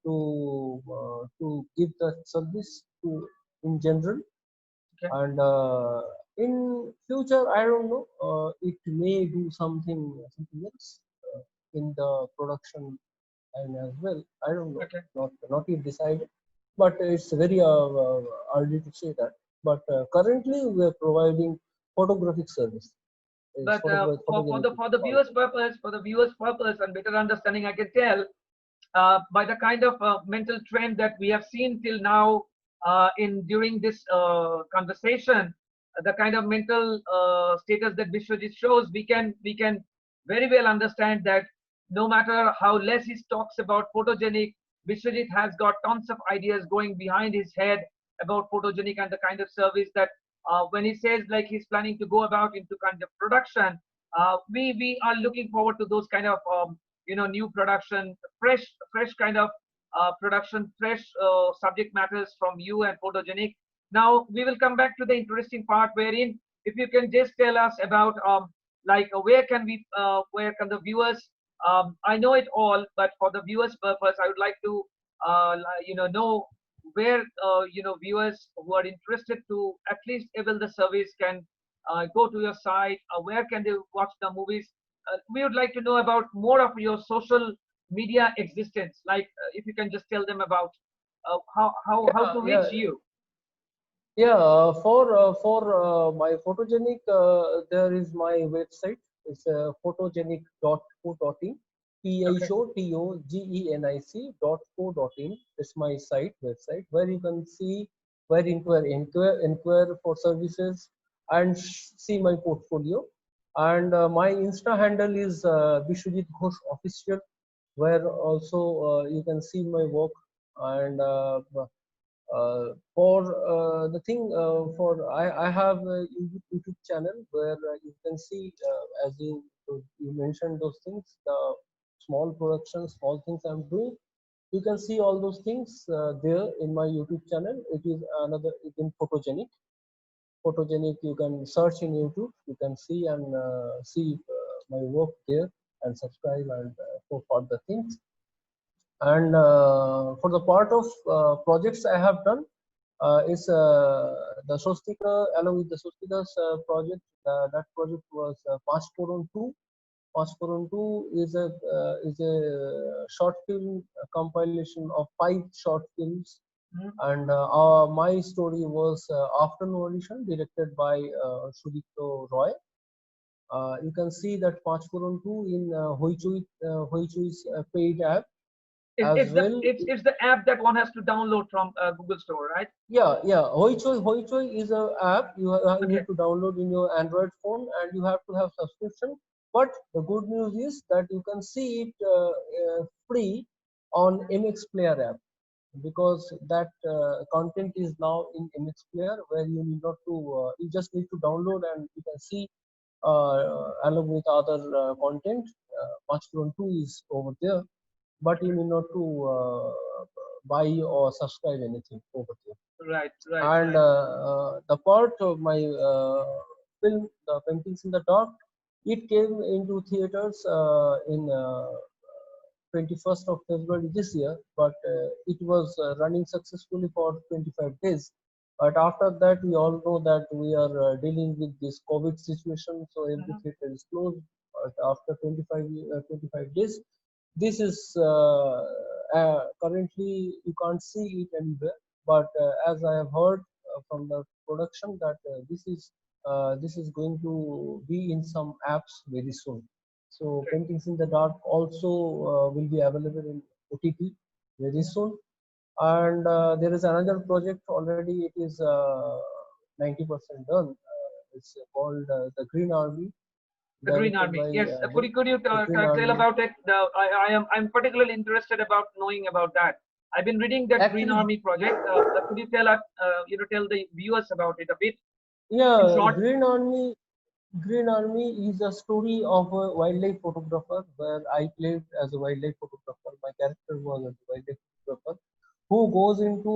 to give the service to in general. Okay. And in future, I don't know, it may do something else in the production line as well. I don't know, Okay. not yet decided, but it's very early to say that. But currently we are providing photographic service. It's But photogenic is for the called. viewers purpose and better understanding, I can tell by the kind of mental trend that we have seen till now in during this conversation, the kind of mental status that Vishwajit shows, we can very well understand that no matter how less he talks about Photogenic, Vishwajit has got tons of ideas going behind his head about Photogenic and the kind of service that when he says like he's planning to go about into kind of production, we are looking forward to those kind of new production, fresh kind of production, fresh subject matters from you and Photogenic. Now we will come back to the interesting part wherein if you can just tell us about like where can the viewers, I know it all, but for the viewers purpose I would like to know where viewers who are interested to at least avail the service can go to your site. Where can they watch the movies? We would like to know about more of your social media existence. Like if you can just tell them about how Yeah, to yeah, reach you. yeah. For my photogenic, there is my website. It's photogenic.co.in. Okay. Photogenic.co.in. It's my site website where you can see, where inquire for services and see my portfolio. And my Insta handle is Biswajit Ghosh Official, where also you can see my work. And for the thing for I have a YouTube channel where you can see, as you mentioned those things, the small productions, small things I'm doing. You can see all those things there in my YouTube channel. It is another, it in Photogenic. Photogenic, you can search in YouTube. You can see and see my work there and subscribe and for further things. And for the part of projects I have done, Is the Swastika, along with the Swastika's project, that project was 542. 542 is a short film compilation of 5 short films, Mhm. and my story was Afternoon Audition, directed by Sudipto Roy. You can see that 542 in Hoichui's paid app as well. It's the app that one has to download from Google Store, right? Yeah, yeah. Hoichoi is a app you Okay. need to download in your Android phone, and you have to have subscription. But the good news is that you can see it free on MX Player app, because that content is now in MX Player, where you need not to you just need to download and you can see along with other content. Patch 2 is over there, but you need not to buy or subscribe anything over there. Right, right, And right. the part of my film, The Paintings in the Dark, it came into theaters in 21st of February this year, but it was running successfully for 25 days. But after that, we all know that we are dealing with this COVID situation, so every Mhm. theater is closed. But after 25 days, this is currently you can't see it anywhere. But as I have heard from the production, that this is going to be in some apps very soon. So Okay. Paintings in the Dark also will be available in OTT very Mhm. soon. And there is another project already. It is 90% done. It's called The Green Army, The Green directed Army. by Yes. Could you The Green tell Army. about it? I'm particularly interested about knowing about that. I've been reading that Green Actually, Army project. Could you tell us, tell the viewers about it a bit in yeah, short? Green Army is a story of a wildlife photographer where I played as a wildlife photographer. My character was a wildlife photographer who goes into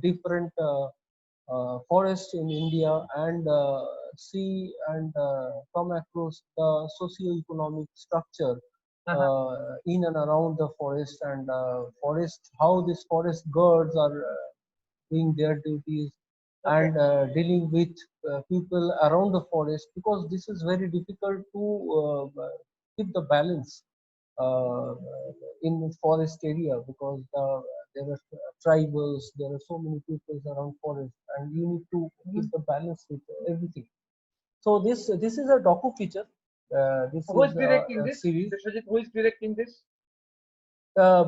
different forests in India and see and come across the socio-economic structure Uh-huh. in and around the forest, and forest, how these forest guards are doing their duties Okay. and dealing with people around the forest, because this is very difficult to keep the balance uh, in forest area, because there are tribals, there are so many people around forest, and you need to keep Mhm. the balance with everything. So this is a docu feature. This Who is is directing a this? series. Biswajit, who is directing this?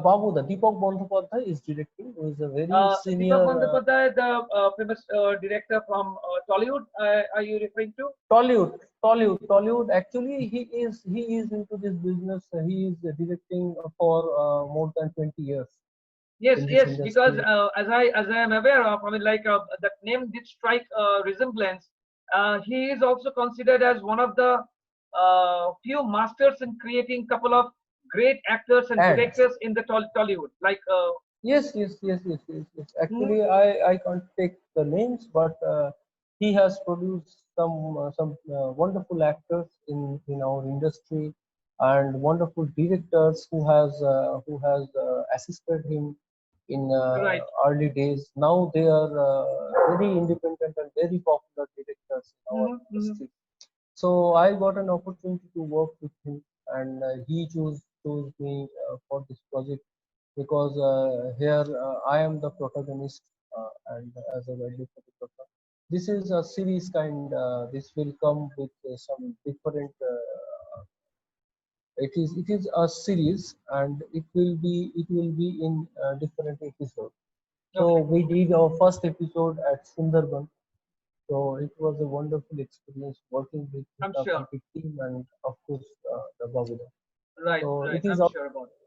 Babu, the Deepak Bandhopadhyay is directing, who is a very Deepak senior Bandyopadhyay, the famous director from Tollywood, are you referring to? Tollywood. Actually, he is into this business. He is directing for more than 20 years Yes, in this yes, because industry. as I am aware of, I mean, like that name did strike resemblance. He is also considered as one of the few masters in creating couple of great actors and And directors in the Tollywood. Like, yes. hmm, Actually, I can't take the names, but he has produced some wonderful actors in our industry, and wonderful directors who has assisted him in right. early days. Now they are very independent and very popular directors in our Hmm, hmm. industry. So I got an opportunity to work with him, and he chose me for this project, because here I am the protagonist, and as a wildlife photographer. This is a series kind. This will come with some different. It is a series, and it will be in different episodes. So Okay, we did our first episode at Sundarban. So it was a wonderful experience working with I'm the sure. complete team, and of course the Babida. Right, So right. it is I'm sure about it.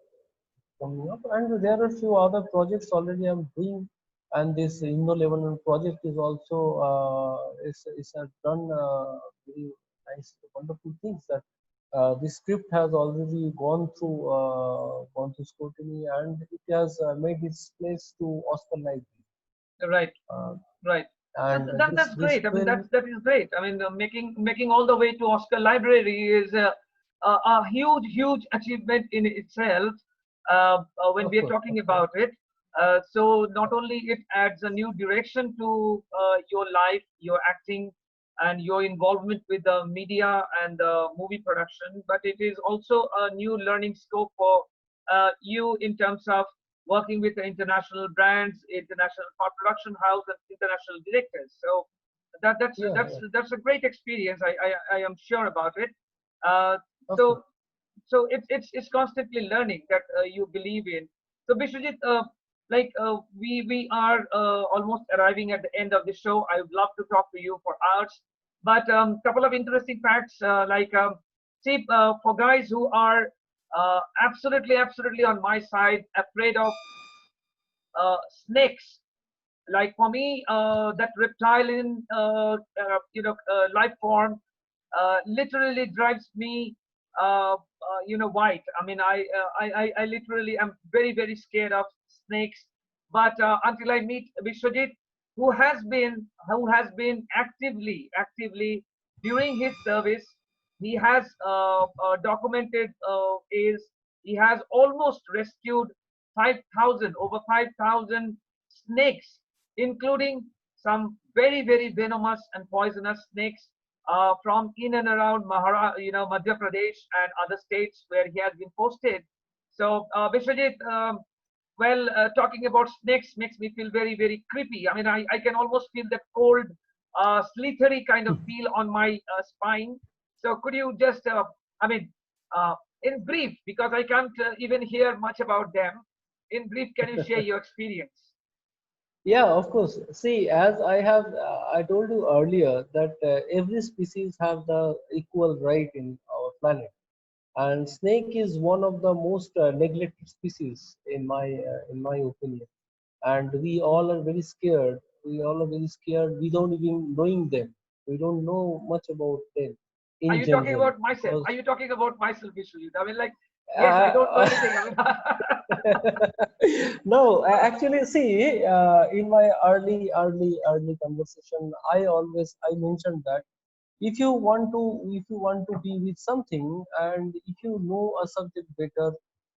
coming up, and there are few other projects already I'm doing, and this Indo-Lebanon project is also is done very nice, wonderful things, that the script has already gone through scrutiny, and it has made its place to Oscar Library. Right. Uh, Right. So and that's this great. I mean, film, that is great. I mean, making all the way to Oscar Library is a huge achievement in itself. When of we are course, talking about it, So not only it adds a new direction to your life, your acting, and your involvement with the media and the movie production, but it is also a new learning scope for you in terms of working with the international brands, international production house, and international directors. So that that's Yeah, that's yeah, that's a great experience. I am sure about it. Uh, of course. so so it's constantly learning that you believe in. So Biswajit, we are almost arriving at the end of the show. I would love to talk to you for hours, but couple of interesting facts see for guys who are absolutely on my side, afraid of snakes. Like for me, that reptilian life form literally drives me white. I mean, I literally am very scared of snakes. But until I meet Vishwajit, who has been actively during his service, he has documented is he has almost rescued 5,000 over 5,000 snakes, including some very venomous and poisonous snakes from in and around Madhya Pradesh and other states where he has been posted. So, Vishwajit, talking about snakes makes me feel very creepy. I mean, I can almost feel that cold, slithery kind of feel on my spine. So, could you just, I mean, uh, in brief, because I can't even hear much about them, in brief, can you share your experience? Yeah, of course. See, as I told you earlier that every species have the equal right in our planet, and snake is one of the most neglected species in my opinion. And we all are very scared. We all are very scared without even knowing them. We don't know much about them Are in you talking general about myself? because Are you talking about myself, Vishwajit? I mean, like, yes, I don't know uh, anything. I mean, no, actually, see, in my early conversation, I mentioned that if you want to be with something, and if you know a subject better,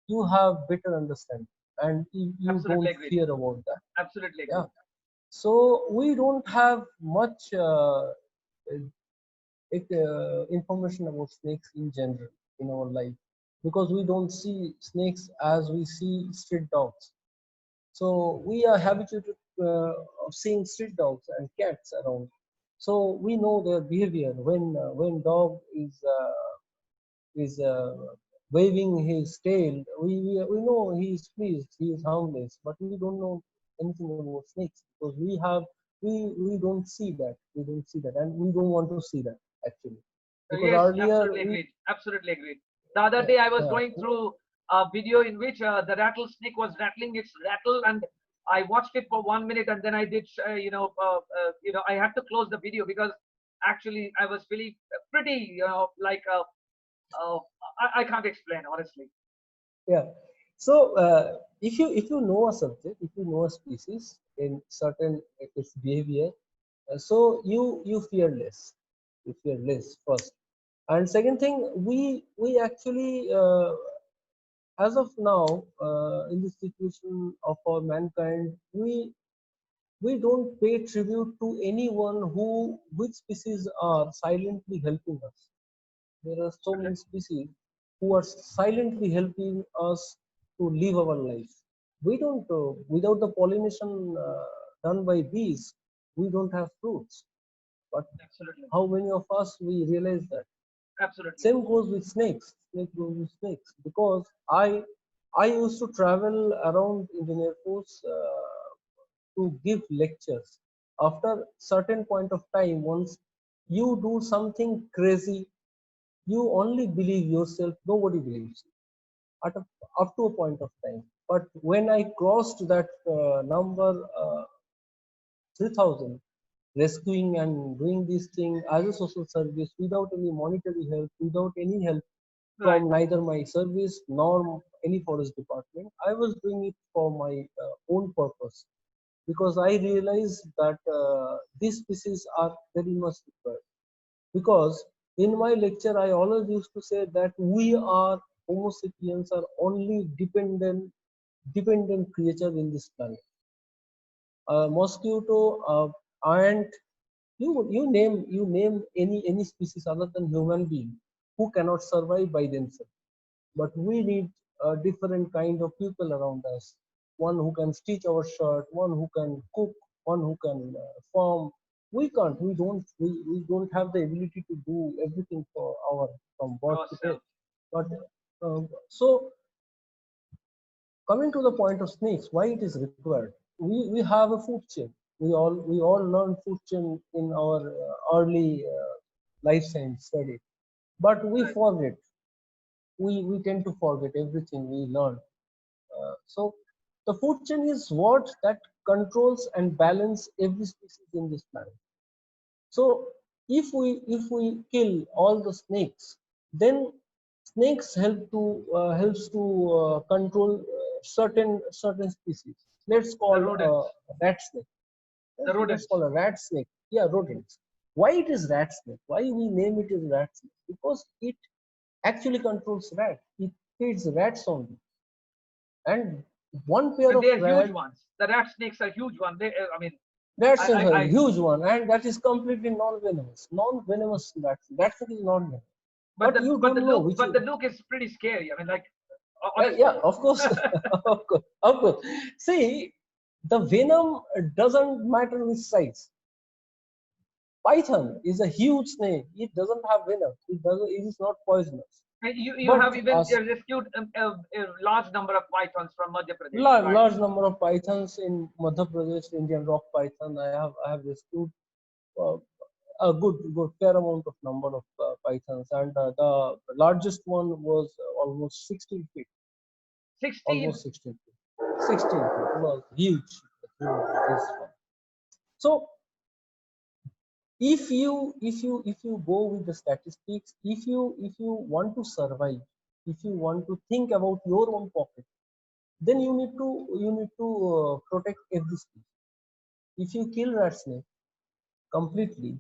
you have better understanding, and you absolutely don't agreed. fear about that. Absolutely Yeah. agreed. So we don't have much information about snakes in general in our life because we don't see snakes as we see street dogs. So we are habituated of seeing street dogs and cats around. So we know their behavior when dog is waving his tail. We know he is pleased, he is harmless, but we don't know anything about snakes because we don't see that. We don't see that, and we don't want to see that actually because Yes, earlier absolutely we agreed. Absolutely agreed. The other day I was yeah, going through a video in which the rattlesnake was rattling its rattle, and I watched it for 1 minute, and then I did, I had to close the video because actually I was feeling pretty, uh, I can't explain honestly. yeah. So if you know a subject, if you know a species in certain its behavior, so you fear less. You fear less first, and second thing, we actually as of now in this situation of our mankind, we don't pay tribute to anyone who which species are silently helping us. There are so Okay. many species who are silently helping us to live our life. We don't, without the pollination done by bees, we don't have fruits. But Absolutely. how many of us we realize that? Absolutely. Same goes with snakes. Snake goes with snakes because I used to travel around Indian Air Force to give lectures. After certain point of time, once you do something crazy, you only believe yourself, nobody believes you at a, up to a point of time. But when I crossed that number 3000, rescuing and doing this thing as a social service without any monetary help, without any help Right. from neither my service nor any forest department, I was doing it for my own purpose because I realized that these species are very much required. Because in my lecture, I always used to say that we are Homo sapiens are only dependent dependent creature in this planet. Mosquito, ant, you name any species other than human being who cannot survive by themselves. But we need a different kind of people around us. One who can stitch our shirt, one who can cook, one who can farm. We can't. We don't have the ability to do everything for our from birth to death. Ourselves. But so coming to the point of snakes, why it is required? We have a food chain. We all learn food chain in our early life science study, but we Right. forget. We tend to forget everything we learn. So the food chain is what that controls and balance every species in this planet. So if we kill all the snakes, then snakes helps to control certain species. Let's The call rodents. a rat snake. The Let's call rodents. a rat snake. Yeah, rodents. Why it is rat snake? Why we name it as rat snake? Because it actually controls rat. It feeds rats only, and one pair And of they are huge rat ones. The rat snakes are huge one. They, I mean, rats are a I huge one, and that is completely non-venomous. Non-venomous rats. That is non-venomous. But you don't know which. but the look is pretty scary. I mean, like, Yeah, honestly. of course, of course, of course. See, the venom doesn't matter which size. Python is a huge snake. It doesn't have venom. It doesn't. It is not poisonous. And you But have even as rescued a large number of pythons from Madhya Pradesh, large, right? large number of pythons in Madhya Pradesh, Indian rock python. I have rescued uh, a good fair amount of number of pythons, and the largest one was almost 16 feet. 16. Almost 16 feet. 16 feet. It was huge. Huge, this one. So if you go with the statistics, if you want to survive, if you want to think about your own pocket, then you need to protect every species. If you kill rat snake completely,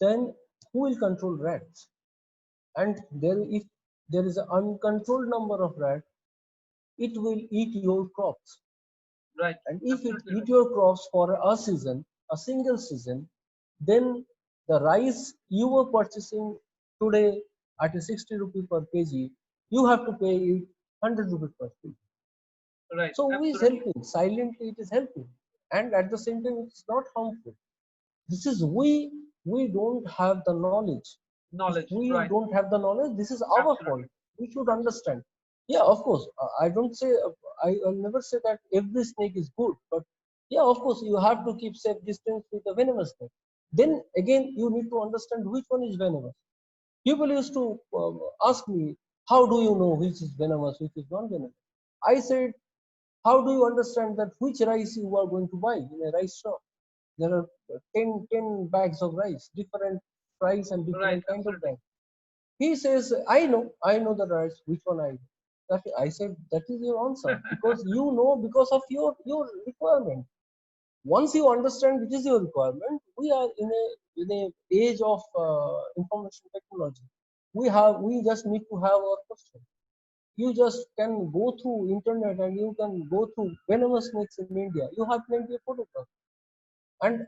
then who will control rats? And if there is an uncontrolled number of rats, it will eat your crops. Right. And if it Absolutely eat right. your crops for a season, a single season, then the rice you were purchasing today at a 60 rupee per kg, you have to pay it 100 rupees per kg. Right. So who is Absolutely. helping? Silently it is helping. And at the same time it's not harmful. This is we don't have the knowledge. If Knowledge. we Right. don't have the knowledge, this is our fault. Absolutely. We should Absolutely. understand. Yeah, of course, I don't say I'll never say that every snake is good, but yeah, of course, you have to keep safe distance with a venomous snake. Then again, you need to understand which one is venomous. People used to ask me, how do you know which is venomous, which is non-venomous? I said, how do you understand that which rice you are going to buy in a rice shop? There are 10 bags of rice, different price and Right. different kind of Absolutely. bag. He says, I know the rice, which one I know. That I said, that is your answer, because you know because of your requirement. Once you understand which is your requirement, we are in a age of information technology. We just need to have our question. You just can go through internet and you can go through venomous snakes in India. You have plenty of photographs. And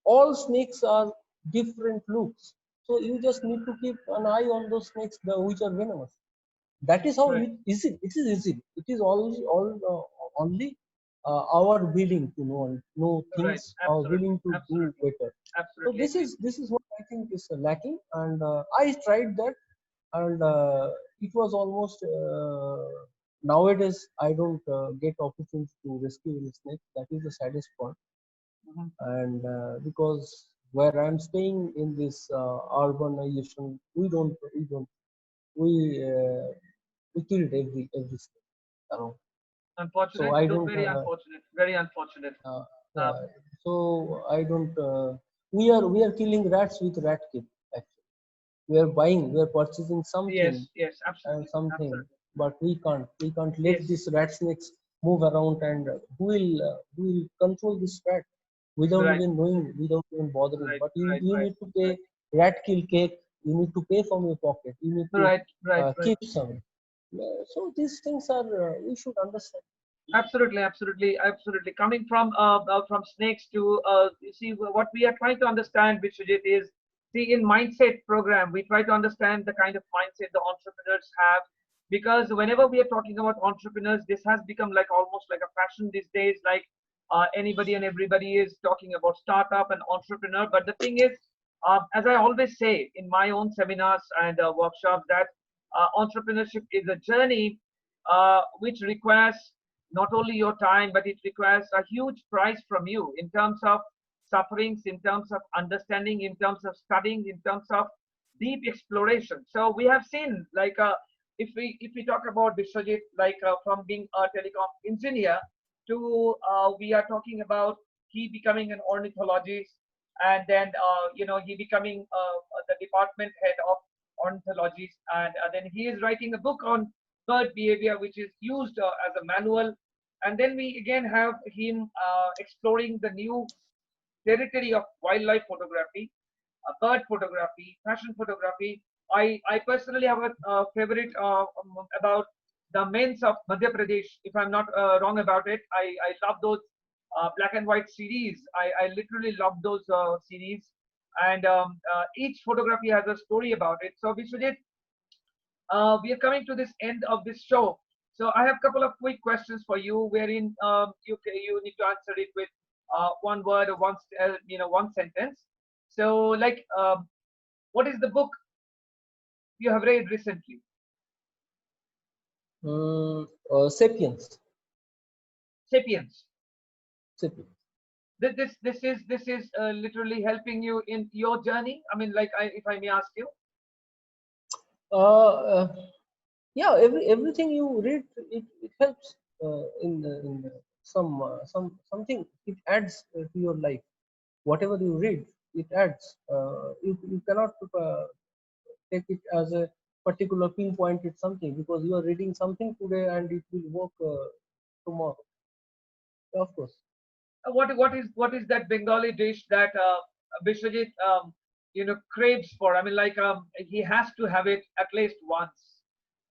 all snakes are different looks. So you just need to keep an eye on those snakes which are venomous. That is how Right. it is. It is easy. It is only our willing to know Right. things, our Absolutely. willing to do Absolutely. better. So Absolutely this agree. is this is what I think is lacking, and I tried that, and it was almost nowadays I don't get opportunity to rescue any snake. That is the saddest part, Mhm. and because where I'm staying in this urbanization, we we killed every snake around. So Unfortunate. I Though don't very unfortunate. Very unfortunate. uh, Uh, yeah, so I don't we are killing rats with rat kill. Actually, we are purchasing something yes. Yes. and Absolutely. something, Absolutely. but we can't let Yes. these rat snakes move around, and who will control this rat without Right. even knowing, without even bothering. Right. But you Right. you Right. need to pay rat kill cake. You need to pay from your pocket. You need to Right. Right. Right. Right. keep some. So these things are we should understand. Absolutely, absolutely, absolutely. Coming from snakes to you see what we are trying to understand, Vishwajit, is see in mindset program we try to understand the kind of mindset the entrepreneurs have, because whenever we are talking about entrepreneurs, this has become like almost like a fashion these days. Like anybody and everybody is talking about startup and entrepreneur. But the thing is, as I always say in my own seminars and workshops, that entrepreneurship is a journey which requires not only your time, but it requires a huge price from you in terms of sufferings, in terms of understanding, in terms of studying, in terms of deep exploration. So we have seen, like, if we talk about Biswajit, like from being a telecom engineer to we are talking about he becoming an ornithologist, and then he becoming the department head of ornithologist, and then he is writing a book on bird behavior, which is used as a manual. And then we again have him exploring the new territory of wildlife photography, bird photography, fashion photography. I personally have a favorite about the men's of Madhya Pradesh. If I'm not wrong about it, I love those black and white series. I literally love those series. And each photography has a story about it. So Vishwajit, we are coming to this end of this show. So I have a couple of quick questions for you, wherein you need to answer it with one word or one sentence. So, like, what is the book you have read recently? Sapiens. Sapiens. Sapiens. This is literally helping you in your journey. I mean, like, if I may ask you. Uh, uh, yeah, everything you read, it helps in something. It adds to your life. Whatever you read, it adds. You cannot take it as a particular pinpointed something because you are reading something today and it will work tomorrow. Of course. What is that Bengali dish that Biswajit craves for? I mean, like, he has to have it at least once.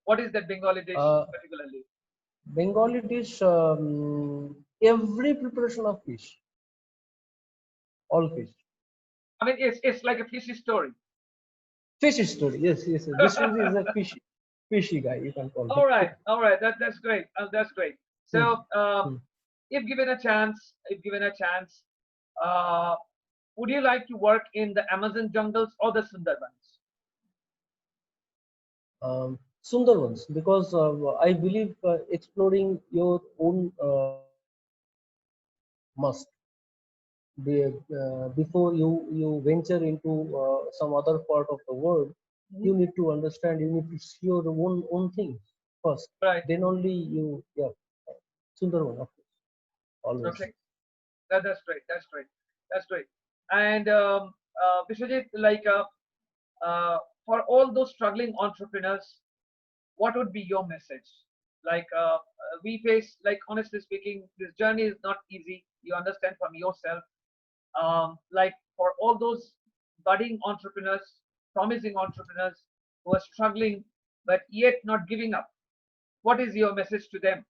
What is that Bengali dish Uh, particularly? Bengali dish, every preparation of fish, all fish. I mean, it's like a fishy story. Fish story, yes, yes. Yes. Biswajit is a fishy guy, you can call him. All right. That's great. That's great. Hmm, So, hmm. if given a chance, uh, would you like to work in the Amazon jungles or the Sundarbans? Sundarbans, because I believe exploring your own must be, before you venture into some other part of the world. Mhm. You need to understand. You need to see your own things first. Right. Then only you, yeah. Sundarban, of course, always. Okay. That's great. That's great. That's great. And Vishwajit, like, for all those struggling entrepreneurs, what would be your message? Like, we face, like, honestly speaking, this journey is not easy. You understand from yourself. Like, for all those budding entrepreneurs, promising entrepreneurs who are struggling but yet not giving up, what is your message to them?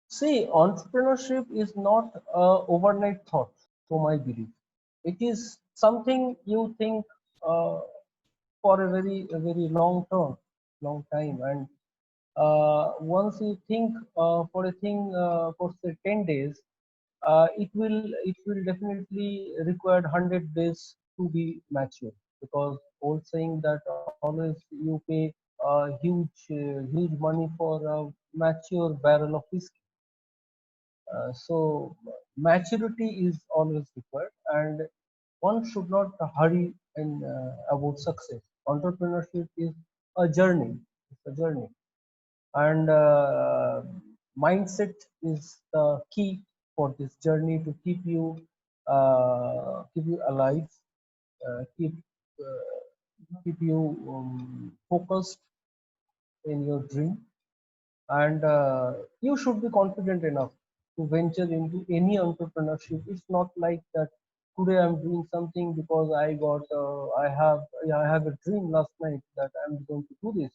See, entrepreneurship is not a overnight thought, to my belief. It is something you think for a very long time, and once you think for a thing for say 10 days, it will definitely require 100 days to be mature, because old saying that always you pay huge money for a mature barrel of whiskey. So maturity is always required, and one should not hurry in about success. Entrepreneurship is a journey. It's a journey, and mindset is the key for this journey to keep you alive, keep you focused in your dream, and you should be confident enough to venture into any entrepreneurship. It's not like that today I'm doing something because I have a dream last night that I'm going to do this.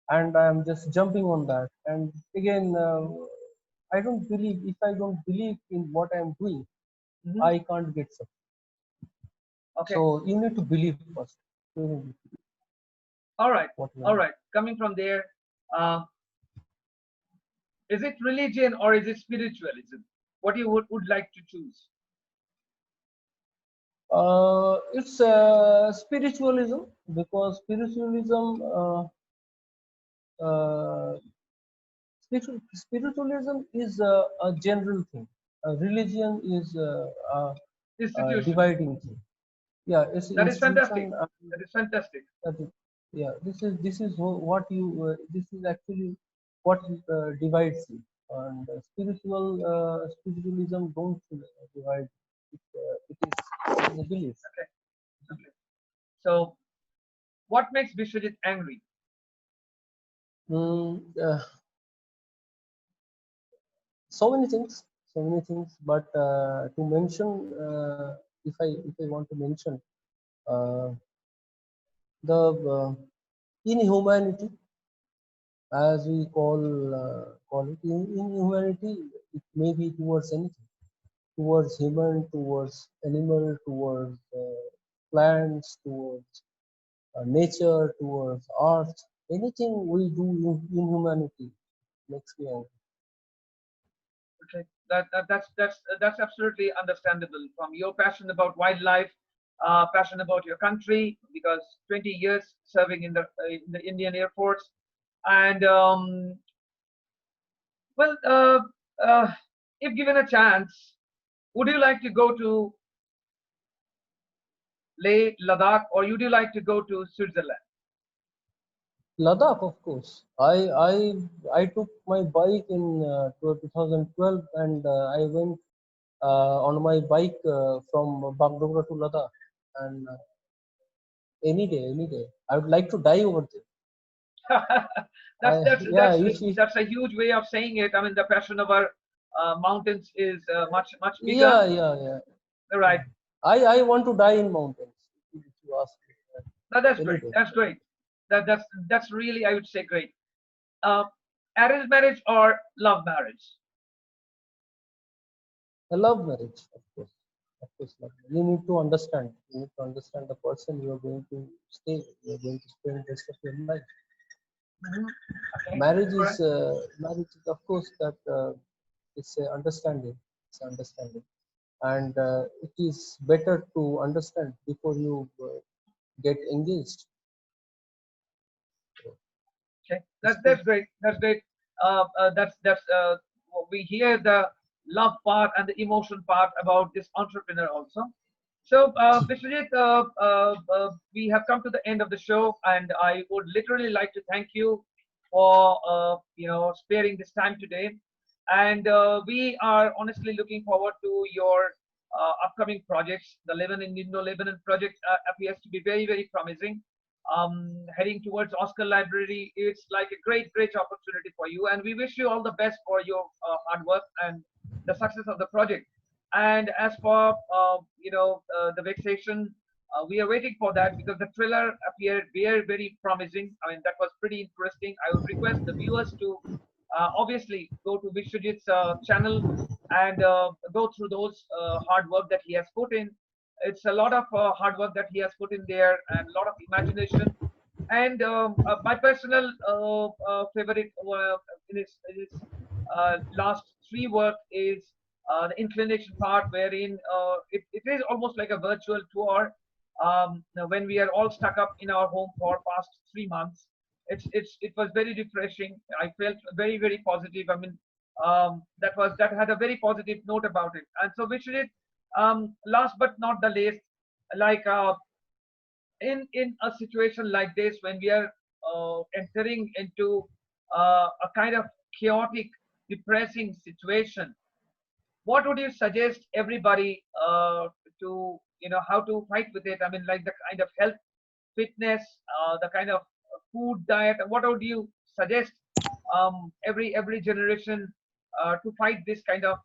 and I'm just jumping on that. And again, I don't believe, if I don't believe in what I'm doing, Mhm. I can't get success. Okay. So you need to believe first. You need to believe All right. what you All are. right. Coming from there, uh, is it religion or is it spiritualism? What you would like to choose? It's spiritualism, because spiritualism, uh, spiritualism is a general thing. Religion is a Institution. dividing thing. Yeah, it's That is fantastic. institution. That is fantastic. That is, yeah, this is what you. This is actually what divides you. And spiritualism don't divide. It is a belief. Okay. Okay. So, what makes Biswajit angry? Mm, uh, so many things, but to mention, if I want to mention, uh, the inhumanity, as we call it, inhumanity, it may be towards anything, towards human, towards animal, towards plants, towards nature, towards art. Anything we do in humanity makes me angry. Okay, that's absolutely understandable. From your passion about wildlife, passion about your country, because 20 years serving in the Indian Air Force, and well, if given a chance, would you like to go to Leh, Ladakh, or would you like to go to Switzerland? Ladakh, of course. I took my bike in 2012, and I went on my bike from Bagdogra to Ladakh, and any day, I would like to die over there. that's that's Yeah, that's if that's a huge way of saying it. I mean, the passion of our mountains is much bigger. yeah. All right. I want to die in mountains. If you ask me, No, that's any great. day. That's great. That's really, I would say, great. Uh, Arranged marriage or love marriage? I love marriage, of course. Of course, love. You need to understand. You need to understand the person you are going to stay with. You are going to spend the rest of your life. Hmm. Okay. Marriage Correct. is of course that it's a understanding. It's understanding, and it is better to understand before you get engaged. So, Okay. it's good. That's great. That's great. That's we hear the love part and the emotion part about this entrepreneur also. So, Biswajit, we have come to the end of the show, and I would literally like to thank you for sparing this time today. And we are honestly looking forward to your upcoming projects. The Lebanon Indo-Lebanon project appears to be very, very promising. Heading towards Oscar Library, it's like a great opportunity for you, and we wish you all the best for your hard work and the success of the project. And as for the vexation, we are waiting for that because the trailer appeared very, very promising. I mean, that was pretty interesting. I would request the viewers to obviously go to Vishwajit's channel and go through those hard work that he has put in. It's a lot of hard work that he has put in there and a lot of imagination. And my personal favorite in his last three work is the inclination part, wherein it is almost like a virtual tour. When we are all stuck up in our home for past 3 months, it was very refreshing. I felt very, very positive. I mean, that had a very positive note about it. And so, which is last but not the least, like in a situation like this when we are entering into a kind of chaotic, depressing situation, what would you suggest everybody to how to fight with it? I mean, like the kind of health, fitness, the kind of food diet. What would you suggest every generation to fight this kind of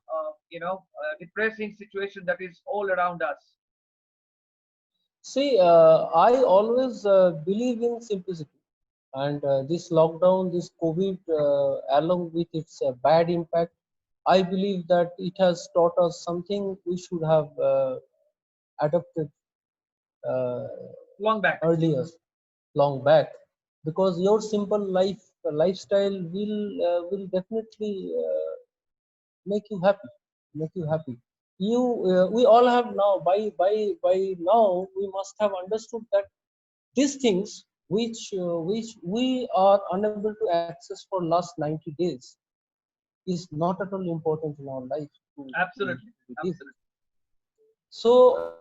depressing situation that is all around us? See, I always believe in simplicity. And this lockdown, this COVID, along with its bad impact, I believe that it has taught us something we should have adopted uh, Long back. earlier, long back, because your simple lifestyle will definitely make you happy, make you happy. You We all have now, by now we must have understood that these things which we are unable to access for last 90 days is not at all important in our life Absolutely. to live. Absolutely. So we are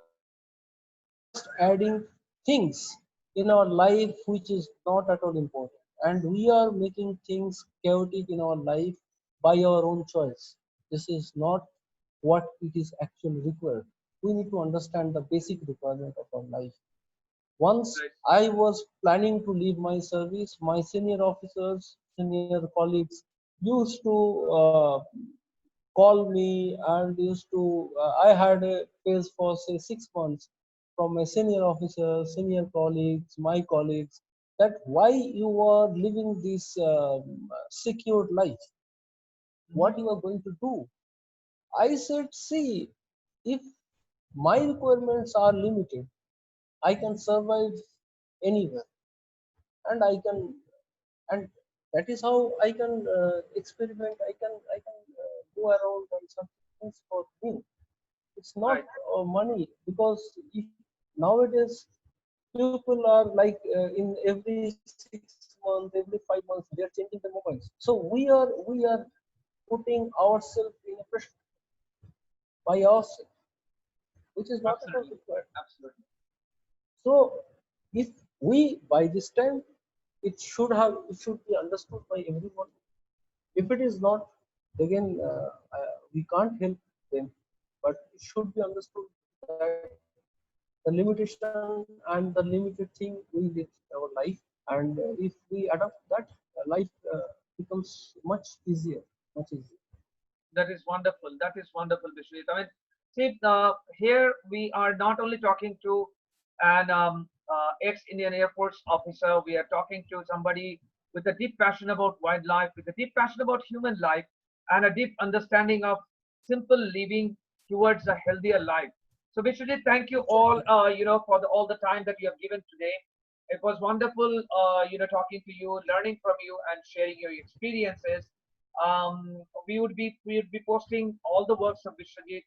just adding things in our life which is not at all important, and we are making things chaotic in our life by our own choice. This is not what it is actually required. We need to understand the basic requirement of our life. Once Right. I was planning to leave my service, my senior officers, senior colleagues used to call me and used to. I had a phase for say 6 months from my senior officers, senior colleagues, my colleagues, that why you are living this secured life, Mhm. what you are going to do. I said, see, if my requirements are limited, I can survive anywhere, and I can, and that is how I can experiment. I can go around and some things for me. It's not Right. money, because if nowadays people are like in every 6 months, every 5 months they are changing the mobiles. So we are putting ourselves in a pressure by ourselves, which is not at all Absolutely. required. Absolutely. So if we by this time, it should be understood by everyone. If it is not, again we can't help them, but it should be understood that the limitation and the limited thing we live our life, and if we adopt that, life becomes much easier, much easier. That is wonderful. That is wonderful, Vishwajit. I mean, see, here we are not only talking to an ex-Indian Air Force officer. We are talking to somebody with a deep passion about wildlife, with a deep passion about human life, and a deep understanding of simple living towards a healthier life. So, Vishwajit, thank you all, Exactly. for all the time that you have given today. It was wonderful, talking to you, learning from you, and sharing your experiences. We would be posting all the works of Vishwajit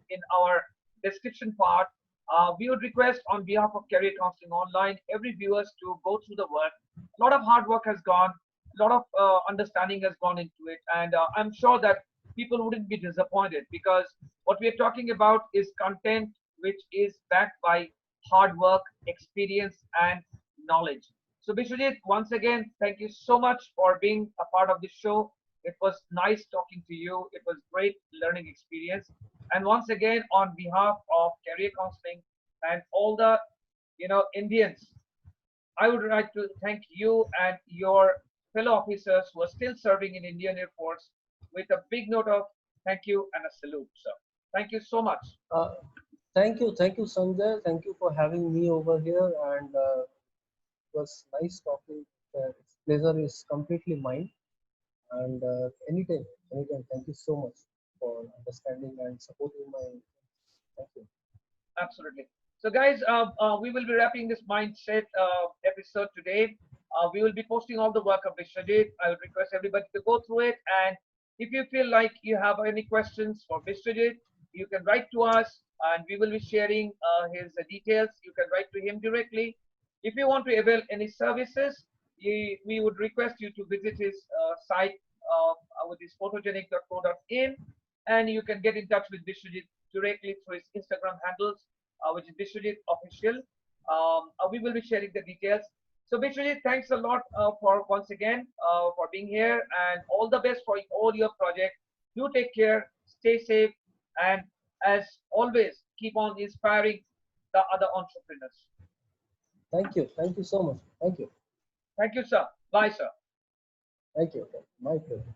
in our description part. We would request on behalf of Career Counseling Online every viewers to go through the work. A lot of hard work has gone, a lot of understanding has gone into it, and I'm sure that people wouldn't be disappointed because what we are talking about is content which is backed by hard work, experience, and knowledge. So, Vishwajit, once again, thank you so much for being a part of this show. It was nice talking to you. It was great learning experience. And once again, on behalf of career counseling and all the Indians, I would like to thank you and your fellow officers who are still serving in Indian Air Force with a big note of thank you and a salute, sir. Thank you so much. uh, thank you Sanjay, thank you for having me over here, and it was nice talking. Its pleasure is completely mine. And anytime, thank you so much for understanding and supporting my. Thank you. Absolutely. So, guys, we will be wrapping this mindset episode today. We will be posting all the work of Biswajit. I would request everybody to go through it. And if you feel like you have any questions for Biswajit, you can write to us and we will be sharing his details. You can write to him directly. If you want to avail any services, we would request you to visit his site, which is photogenic.co.in, and you can get in touch with Biswajit directly through his Instagram handles, which is Biswajit Official. We will be sharing the details. So, Biswajit, thanks a lot for once again for being here, and all the best for all your projects. Do take care, stay safe, and as always, keep on inspiring the other entrepreneurs. Thank you so much. Thank you. Thank you, sir. Bye, sir. Thank you. My pleasure.